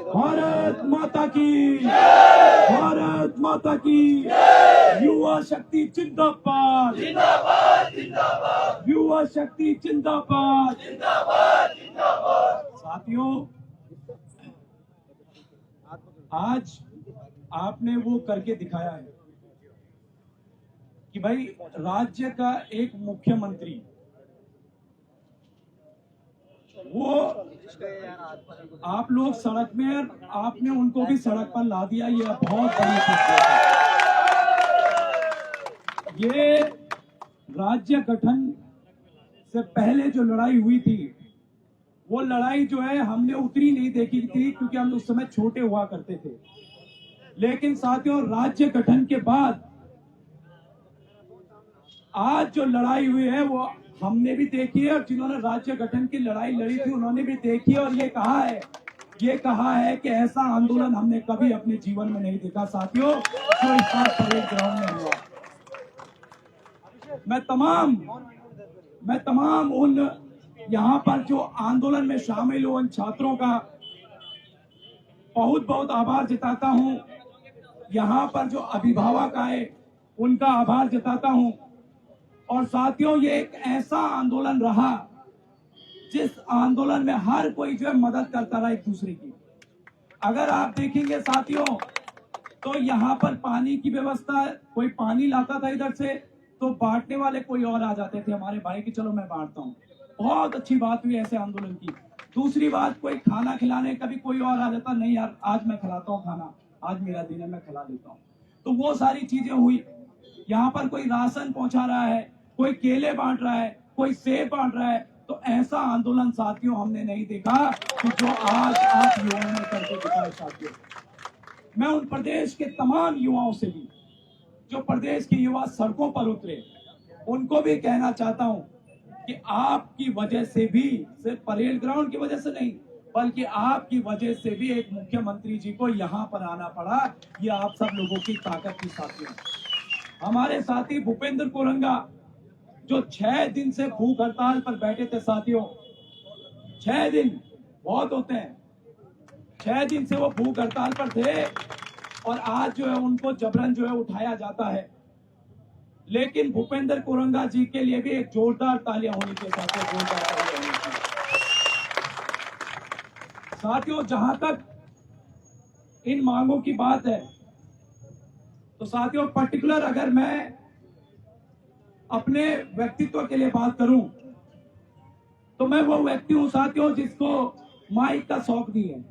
भारत माता की, भारत माता की। युवा शक्ति जिंदाबाद, युवा शक्ति जिंदाबाद। साथियों, आज आपने वो करके दिखाया है कि भाई राज्य का एक मुख्यमंत्री वो आप लोग सड़क में, आपने उनको भी सड़क पर ला दिया। ये बहुत बड़ी खुशखबरी है। ये राज्य गठन से पहले जो लड़ाई हुई थी, वो लड़ाई जो है हमने उतनी नहीं देखी थी, क्योंकि हम उस समय छोटे हुआ करते थे। लेकिन साथियों, राज्य गठन के बाद आज जो लड़ाई हुई है वो हमने भी देखी है, और जिन्होंने राज्य गठन की लड़ाई लड़ी थी उन्होंने भी देखी है। और ये कहा है कि ऐसा आंदोलन हमने कभी अपने जीवन में नहीं देखा साथियों, जो इस बार परेड ग्राउंड में हुआ। मैं तमाम उन यहाँ पर जो आंदोलन में शामिल हुए उन छात्रों का बहुत बहुत आभार जताता हूँ। यहाँ पर जो अभिभावक आए उनका आभार जताता हूँ। और साथियों, ये एक ऐसा आंदोलन रहा जिस आंदोलन में हर कोई जो है मदद करता रहा एक दूसरे की। अगर आप देखेंगे साथियों, तो यहाँ पर पानी की व्यवस्था, कोई पानी लाता था इधर से तो बांटने वाले कोई और आ जाते थे हमारे भाई की, चलो मैं बांटता हूँ। बहुत अच्छी बात हुई ऐसे आंदोलन की। दूसरी बात, कोई खाना खिलाने का भी कोई और आ जाता, नहीं यार आज मैं खिलाता हूँ खाना, आज मेरा दिन है, मैं खिला देता हूँ। तो वो सारी चीजें हुई। यहाँ पर कोई राशन पहुंचा रहा है, कोई केले बांट रहा है, कोई सेब बांट रहा है। तो ऐसा आंदोलन साथियों हमने नहीं देखा कि जो आज आप युवाओं ने करके दिखाया। साथियों, मैं उन प्रदेश के तमाम युवाओं से भी, जो प्रदेश के युवा सड़कों पर उतरे, उनको भी कहना चाहता हूं कि आपकी वजह से भी, सिर्फ परेड ग्राउंड की वजह से नहीं, बल्कि आपकी वजह से भी एक मुख्यमंत्री जी को यहाँ पर आना पड़ा। ये आप सब लोगों की ताकत की साथियों। हमारे साथी भूपेंद्र कोरंगा जो 6 दिन से भूख हड़ताल पर बैठे थे साथियों, 6 दिन बहुत होते हैं, 6 दिन से वो भूख हड़ताल पर थे और आज जो है उनको जबरन जो है उठाया जाता है। लेकिन भूपेंद्र कोरंगा जी के लिए भी एक जोरदार तालियां होनी चाहिए साथियों, जोरदार तालियां होनी चाहिए साथियों। जहां तक इन मांगों की बात है तो साथियों, पर्टिकुलर अगर मैं अपने व्यक्तित्व के लिए बात करूं तो मैं वो व्यक्ति हूं साथियों जिसको माइक का शौक नहीं है।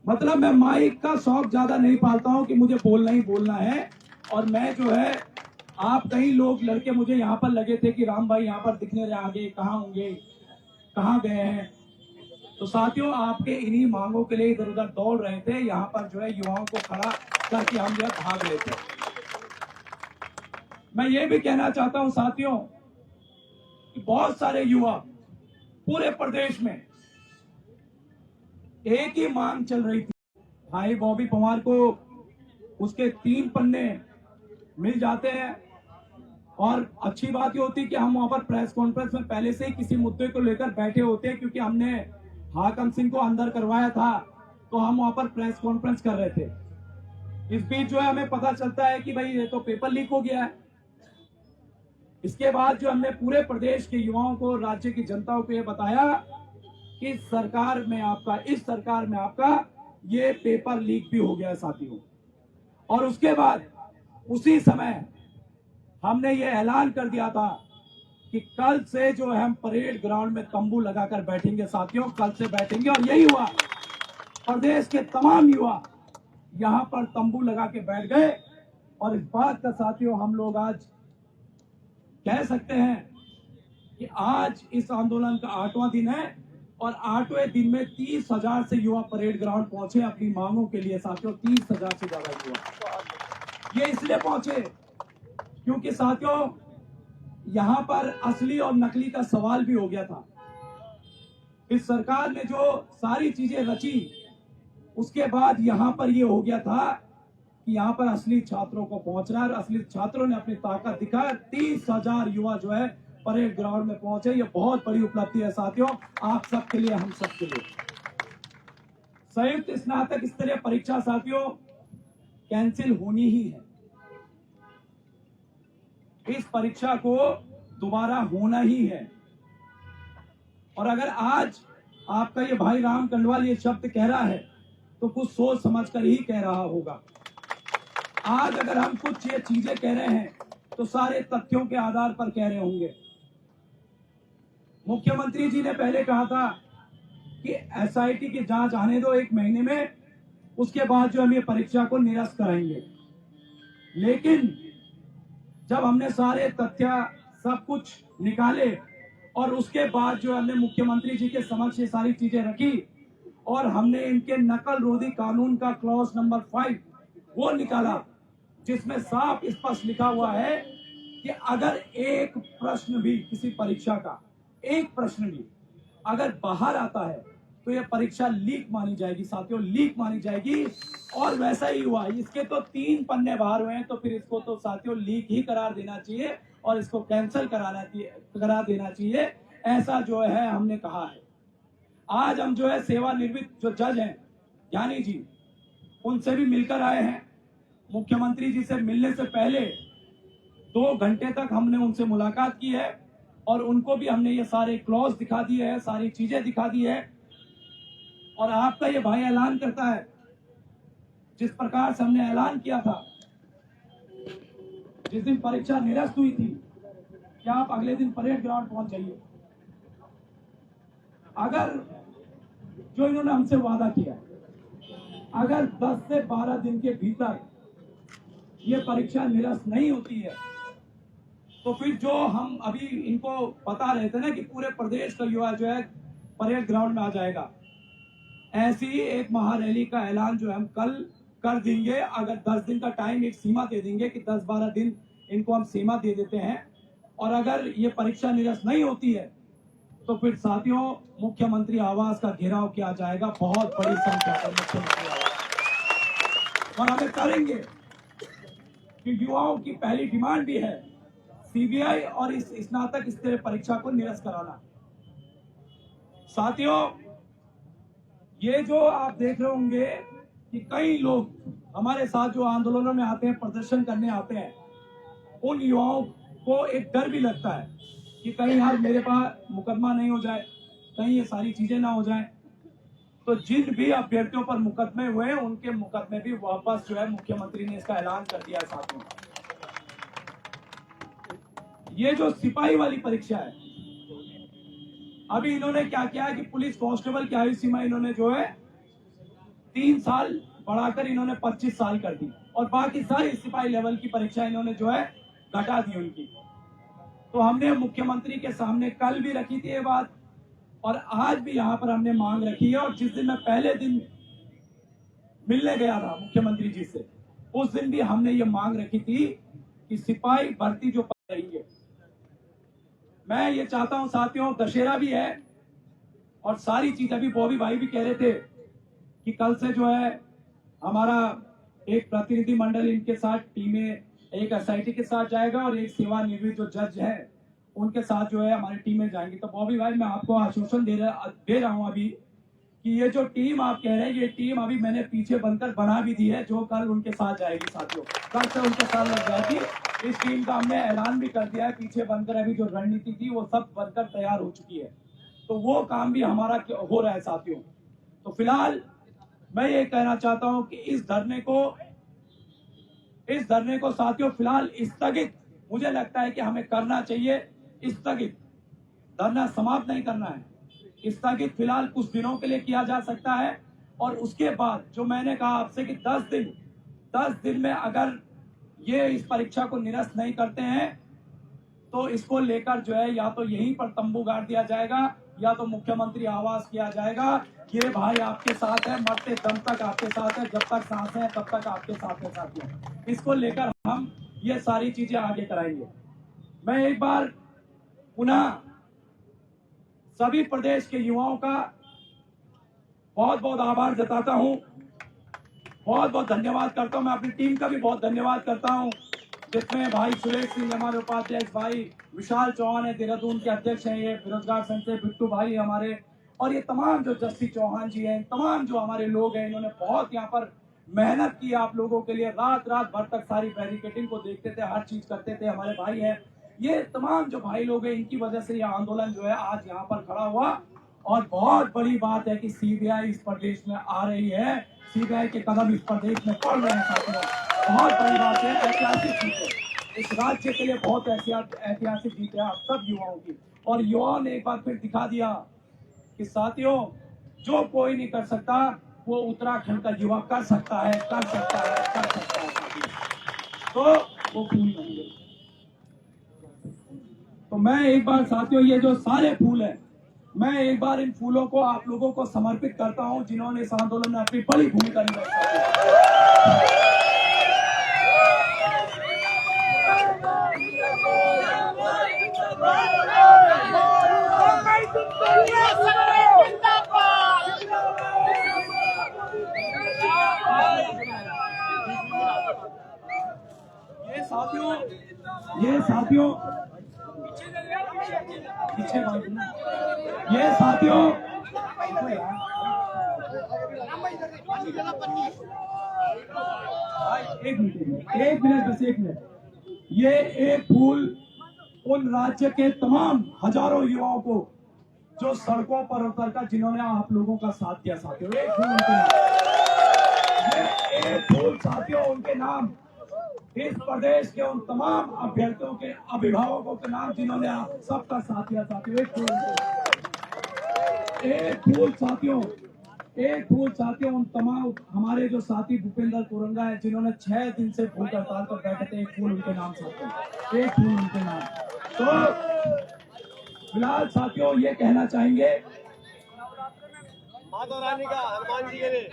मतलब मैं माइक का शौक ज्यादा नहीं पालता हूं कि मुझे बोलना ही बोलना है। और मैं जो है, आप कई लोग लड़के मुझे यहाँ पर लगे थे कि राम भाई यहाँ पर दिखने रहे, आगे कहाँ होंगे, कहाँ गए हैं। तो साथियों, आपके इन्हीं मांगों के लिए इधर उधर दौड़ रहे थे। यहाँ पर जो है युवाओं को खड़ा करके हम जो है भाग लेते। मैं ये भी कहना चाहता हूं साथियों कि बहुत सारे युवा पूरे प्रदेश में एक ही मांग चल रही थी। भाई बॉबी पवार को उसके 3 पन्ने मिल जाते हैं और अच्छी बात ये होती है कि हम वहां पर प्रेस कॉन्फ्रेंस में पहले से ही किसी मुद्दे को लेकर बैठे होते हैं, क्योंकि हमने हाकम सिंह को अंदर करवाया था तो हम वहां पर प्रेस कॉन्फ्रेंस कर रहे थे। इस बीच जो है हमें पता चलता है कि भाई ये तो पेपर लीक हो गया है। इसके बाद जो हमने पूरे प्रदेश के युवाओं को, राज्य की जनता को ये बताया कि इस सरकार में आपका ये पेपर लीक भी हो गया है साथियों। और उसके बाद उसी समय हमने ये ऐलान कर दिया था कि कल से जो है हम परेड ग्राउंड में तंबू लगाकर बैठेंगे साथियों, कल से बैठेंगे। और यही हुआ, प्रदेश के तमाम युवा यहां पर तंबू लगा के बैठ गए। और इस बात का साथियों हम लोग आज कह सकते हैं कि आज इस आंदोलन का 8वां दिन है और 8वें दिन में 30,000 से युवा परेड ग्राउंड पहुंचे अपनी मांगों के लिए साथियों। 30,000 से ज्यादा युवा ये इसलिए पहुंचे क्योंकि साथियों यहां पर असली और नकली का सवाल भी हो गया था। इस सरकार ने जो सारी चीजें रची उसके बाद यहां पर ये हो गया था कि यहां पर असली छात्रों को पहुंचना है और असली छात्रों ने अपनी ताकत दिखाया। 30,000 युवा जो है परेड ग्राउंड में पहुंचे। ये बहुत बड़ी उपलब्धि है साथियों, आप सबके लिए, हम सबके लिए। संयुक्त स्नातक स्तरीय परीक्षा साथियों कैंसिल होनी ही है। इस परीक्षा को दोबारा होना ही है। और अगर आज आपका ये भाई राम कंडवाल ये शब्द कह रहा है तो कुछ सोच समझ कर ही कह रहा होगा। आज अगर हम कुछ ये चीजें कह रहे हैं तो सारे तथ्यों के आधार पर कह रहे होंगे। मुख्यमंत्री जी ने पहले कहा था कि एसआईटी की जांच आने दो 1 महीने में, उसके बाद जो हम ये परीक्षा को निरस्त कराएंगे। लेकिन जब हमने सारे तथ्य सब कुछ निकाले और उसके बाद जो हमने मुख्यमंत्री जी के समक्ष ये सारी चीजें रखी और हमने इनके नकल रोधी कानून का क्लॉज नंबर 5 वो निकाला, जिसमें साफ स्पष्ट लिखा हुआ है कि अगर एक प्रश्न भी किसी परीक्षा का, एक प्रश्न भी अगर बाहर आता है तो यह परीक्षा लीक मानी जाएगी साथियों, लीक मानी जाएगी। और वैसा ही हुआ। इसके तो 3 पन्ने बाहर हुए हैं तो फिर इसको तो साथियों लीक ही करार देना चाहिए और इसको कैंसिल करा देना चाहिए, ऐसा जो है हमने कहा है। आज हम जो है सेवानिवृत्त जो जज हैं ज्ञानी जी, उनसे भी मिलकर आए हैं। मुख्यमंत्री जी से मिलने से पहले 2 घंटे तक हमने उनसे मुलाकात की है और उनको भी हमने ये सारे क्लॉज दिखा दिए हैं, सारी चीजें दिखा दी है। और आपका ये भाई ऐलान करता है जिस प्रकार से हमने ऐलान किया था जिस दिन परीक्षा निरस्त हुई थी कि आप अगले दिन परेड ग्राउंड पहुंच जाइए। अगर जो इन्होंने हमसे वादा किया, अगर 10 से 12 दिन के भीतर ये परीक्षा निरस्त नहीं होती है तो फिर जो हम अभी इनको बता रहे थे ना कि पूरे प्रदेश का युवा जो है परेड ग्राउंड में आ जाएगा, ऐसी ही एक महारैली का ऐलान जो है हम कल कर देंगे। अगर 10 दिन का टाइम एक सीमा दे देंगे कि 10-12 दिन इनको हम सीमा दे देते हैं और अगर ये परीक्षा निरस्त नहीं होती है तो फिर साथियों मुख्यमंत्री आवास का घेराव किया जाएगा, बहुत बड़ी संख्या पर मुख्यमंत्री आवास। और हमें करेंगे कि युवाओं की पहली डिमांड भी है सीबीआई और इस स्नातक स्तरीय परीक्षा को निरस्त कराना। साथियों ये जो आप देख रहे होंगे कि कई लोग हमारे साथ जो आंदोलनों में आते हैं, प्रदर्शन करने आते हैं, उन युवाओं को एक डर भी लगता है कि कहीं यार मेरे पास मुकदमा नहीं हो जाए, कहीं ये सारी चीजें ना हो जाए। तो जिन भी अभ्यर्थियों पर मुकदमे हुए हैं उनके मुकदमे भी वापस जो है मुख्यमंत्री ने इसका ऐलान कर दिया। साथियों ये जो सिपाही वाली परीक्षा है, अभी इन्होंने क्या किया है कि पुलिस कांस्टेबल की आयु सीमा इन्होंने जो है 3 साल बढ़ाकर इन्होंने 25 साल कर दी और बाकी सारी सिपाही लेवल की परीक्षा इन्होंने जो है घटा दी उनकी। तो हमने मुख्यमंत्री के सामने कल भी रखी थी ये बात और आज भी यहाँ पर हमने मांग रखी है। और जिस दिन मैं पहले दिन मिलने गया था मुख्यमंत्री जी से, उस दिन भी हमने ये मांग रखी थी कि सिपाही भर्ती जो पड़ रही है, मैं ये चाहता हूं साथियों, दशहरा भी है और सारी चीज, अभी बॉबी भाई भी कह रहे थे कि कल से जो है हमारा एक प्रतिनिधि मंडल इनके साथ टीमें एक एसआईटी के साथ जाएगा और एक सेवानिवृत्त जो जज है उनके साथ जो है हमारी टीमें जाएंगी। तो बॉबी भाई मैं आपको आश्वासन दे रहा हूं अभी कि ये जो टीम आप कह रहे हैं ये टीम अभी मैंने पीछे बनकर बना भी दी है, जो कल उनके साथ जाएगी साथियों, कल से उनके साथ लग जाएगी। इस टीम का हमने ऐलान भी कर दिया है, पीछे बनकर अभी जो रणनीति थी वो सब बनकर तैयार हो चुकी है, तो वो काम भी हमारा हो रहा है साथियों। तो फिलहाल मैं ये कहना चाहता हूं कि इस धरने को साथियों फिलहाल स्थगित, मुझे लगता है कि हमें करना चाहिए स्थगित, धरना समाप्त नहीं करना है, स्थगित फिलहाल कुछ दिनों के लिए किया जा सकता है। और उसके बाद जो मैंने कहा आपसे कि 10 दिन में अगर ये इस परीक्षा को निरस्त नहीं करते हैं तो इसको लेकर जो है या तो यहीं पर तंबू गाड़ दिया जाएगा या तो मुख्यमंत्री आवास किया जाएगा। ये भाई आपके साथ है, मरते दम तक आपके साथ है, जब तक सांस है तब तक आपके साथ है साथियों। इसको लेकर हम ये सारी चीजें आगे कराएंगे। मैं एक बार पुनः सभी प्रदेश के युवाओं का बहुत बहुत आभार जताता हूं, बहुत बहुत धन्यवाद करता हूं। मैं अपनी टीम का भी बहुत धन्यवाद करता हूं, जिसमें भाई सुरेश सिंह हमारे उपाध्यक्ष, भाई विशाल चौहान है देहरादून के अध्यक्ष हैं, ये बेरोजगार संघ से बिट्टू भाई हमारे, और ये तमाम जो जस्सी चौहान जी हैं, तमाम जो हमारे लोग हैं, इन्होंने बहुत यहाँ पर मेहनत की आप लोगों के लिए, रात भर तक सारी बैरिकेडिंग को देखते थे, हर चीज करते थे। हमारे भाई हैं, ये तमाम जो भाई लोग हैं, इनकी वजह से ये आंदोलन जो है आज यहाँ पर खड़ा हुआ। और बहुत बड़ी बात है कि सीबीआई इस प्रदेश में आ रही है, सीबीआई के कदम इस प्रदेश में पड़ रहे हैं साथियों, बहुत बड़ी बात है, ऐतिहासिक जीत है इस राज्य के लिए, बहुत ऐतिहासिक जीत है आप सब युवाओं की। और युवाओं ने एक बार फिर दिखा दिया कि साथियों जो कोई नहीं कर सकता वो उत्तराखंड का युवा कर सकता है, कर सकता है, कर सकता है साथियों। तो वो फूल नहीं है। तो मैं एक बार साथियों ये जो सारे फूल हैं, मैं एक बार इन फूलों को आप लोगों को समर्पित करता हूं जिन्होंने इस आंदोलन में अपनी बड़ी भूमिका निभाई। ये साथियों पीछे ये साथियों एक मिनट, ये एक फूल उन राज्य के तमाम हजारों युवाओं को जो सड़कों पर उतरकर जिन्होंने आप लोगों का साथ दिया साथियों, एक फूल उनके नाम, ये एक फूल साथियों उनके नाम, इस प्रदेश के उन तमाम अभ्यर्थियों के अभिभावकों के नाम जिन्होंने आप सबका साथ दिया साथियों, एक फूल साथियों उन तमाम हमारे जो साथी भूपेंद्र कोरंगा है जिन्होंने 6 दिन से भूख हड़ताल पर बैठे थे, एक फूल उनके नाम साथियों, एक फूल उनके नाम। तो फिलहाल साथियों ये कहना चाहेंगे माधव रानी का हनुमान जी के लिए,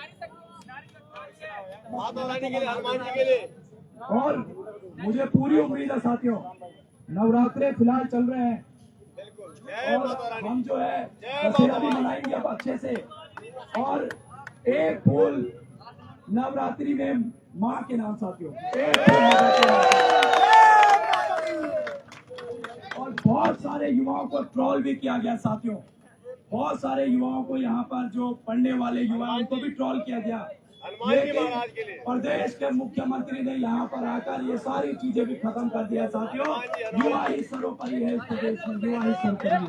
माधव रानी के लिए, हनुमान जी के लिए। और मुझे पूरी उम्मीद है साथियों, नवरात्रे फिलहाल चल रहे हैं और हम जो है दशहरा भी मनाएंगे अब अच्छे से, और एक फूल नवरात्रि में माँ के नाम साथियों, एक फूल। और बहुत सारे युवाओं को ट्रोल भी किया गया साथियों, बहुत सारे युवाओं को यहाँ पर जो पढ़ने वाले युवा उनको भी ट्रोल किया गया, लेकिन प्रदेश के मुख्यमंत्री ने यहाँ पर आकर ये सारी चीजें भी खत्म कर दिया साथियों। युवा ही सर्वोपरि है इस प्रदेश में, युवा ही सर्वोपरि है।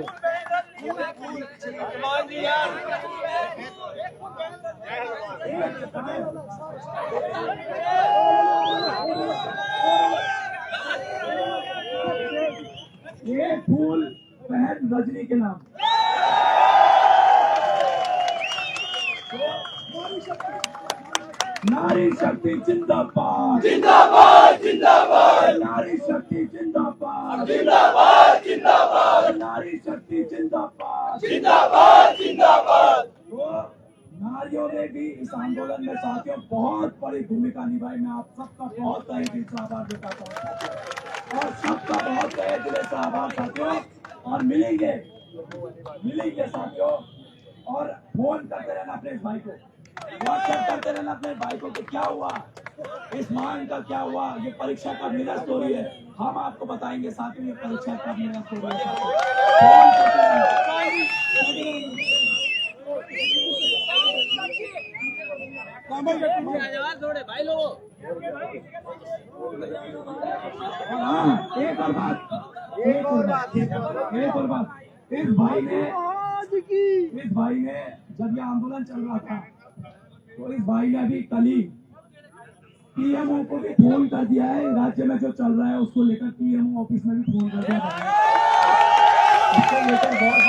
ये फूल बहन रजनी के नाम, नारी शक्ति जिंदाबाद, जिंदाबाद, जिंदाबाद, नारी शक्ति जिंदाबाद, जिंदाबाद, जिंदाबाद, नारी शक्ति जिंदाबाद, जिंदाबाद, जिंदाबाद। तो नारियों ने भी इस आंदोलन में साथियों बहुत बड़ी भूमिका निभाई। मैं आप सबका बहुत तहे दिल से आभार जताता हूँ और सबका बहुत तहे दिल से आभार साथियों। और मिलेंगे साथियों, और फोन करते रहना अपने भाई को, व्हाट्सएप करते रहना अपने भाई को कि क्या हुआ, इस मान का क्या हुआ, ये परीक्षा कब मिला स्टोरी है, हम आपको बताएंगे साथ में ये परीक्षा कब मिला स्टोरी है। एक और बात, इस भाई ने जब ये आंदोलन चल रहा था तो इस भाई ने अभी कल ही पीएमओ को भी फोन कर दिया है, राज्य में जो चल रहा है उसको लेकर पीएमओ ऑफिस में भी फोन कर दिया है। इसको लेकर बहुत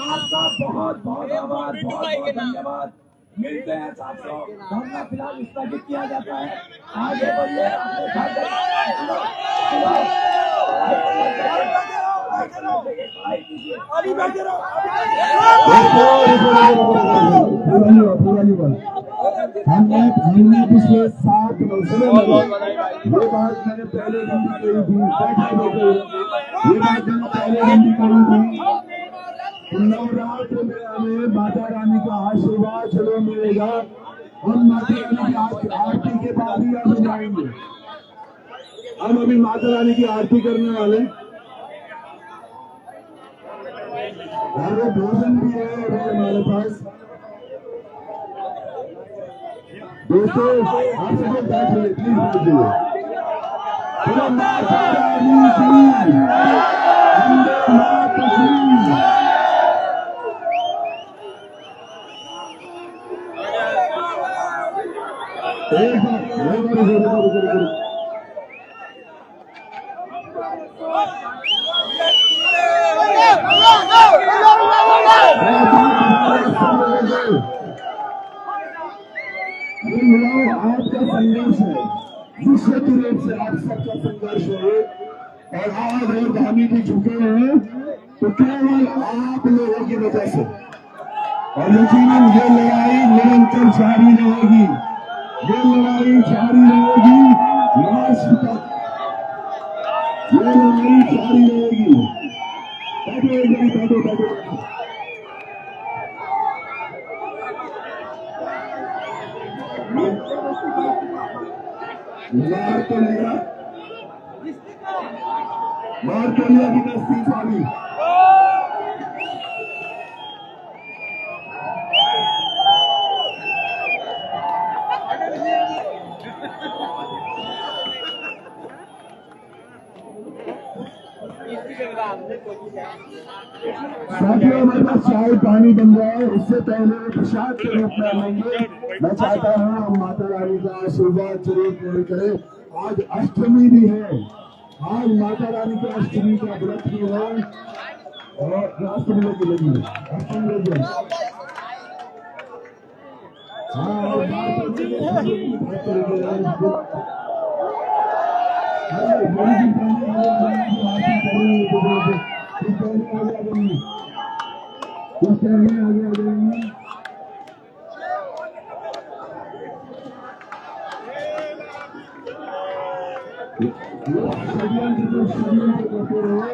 आपका बहुत आभार, बहुत धन्यवाद। मिलते हैं साथियों, धरना फिलहाल स्थगित किया जाता है। आगे बढ़िए, अपने घर हमने पिछले 7 मौसमों में ये बात मैंने पहले दिन भी कही थी, ये बात मैंने पहले दिन भी कही थी, नवरात्र में हमें माता रानी का आशीर्वाद चलो मिलेगा। हम माता रानी की आरती के बाद ही हम जाएंगे। हम अभी माता रानी की आरती करने वाले, और भोजन भी है अभी हमारे पास। दोस्तों आप सब लोग बैठिए, प्लीज बैठिए। माता रानी की, वंदे मातरम। आपका संघर्ष है, निश्चित रूप से आप सबका संघर्ष है, और आज अगर गांधी जी झुके हैं तो केवल आप लोगों की वजह से। और यकीनन ये लड़ाई निरंतर जारी रहेगी, ये लड़ाई जारी रहेगी लास्ट तक, ये लड़ाई जारी रहेगी। बैठो। मार तो लिया कि मैं इस्तीफा ली। साथियों हमारे पास चाय पानी बन रहा है, उससे पहले प्रसाद के रूप में लेंगे। मैं चाहता हूँ हम माता रानी का आशीर्वाद जरूर पूर्ण करें। आज अष्टमी भी है, आज माता रानी की अष्टमी का व्रत भी है, और अष्टमी लगी अष्टमी लगी। षड्यंत्र करते रहे,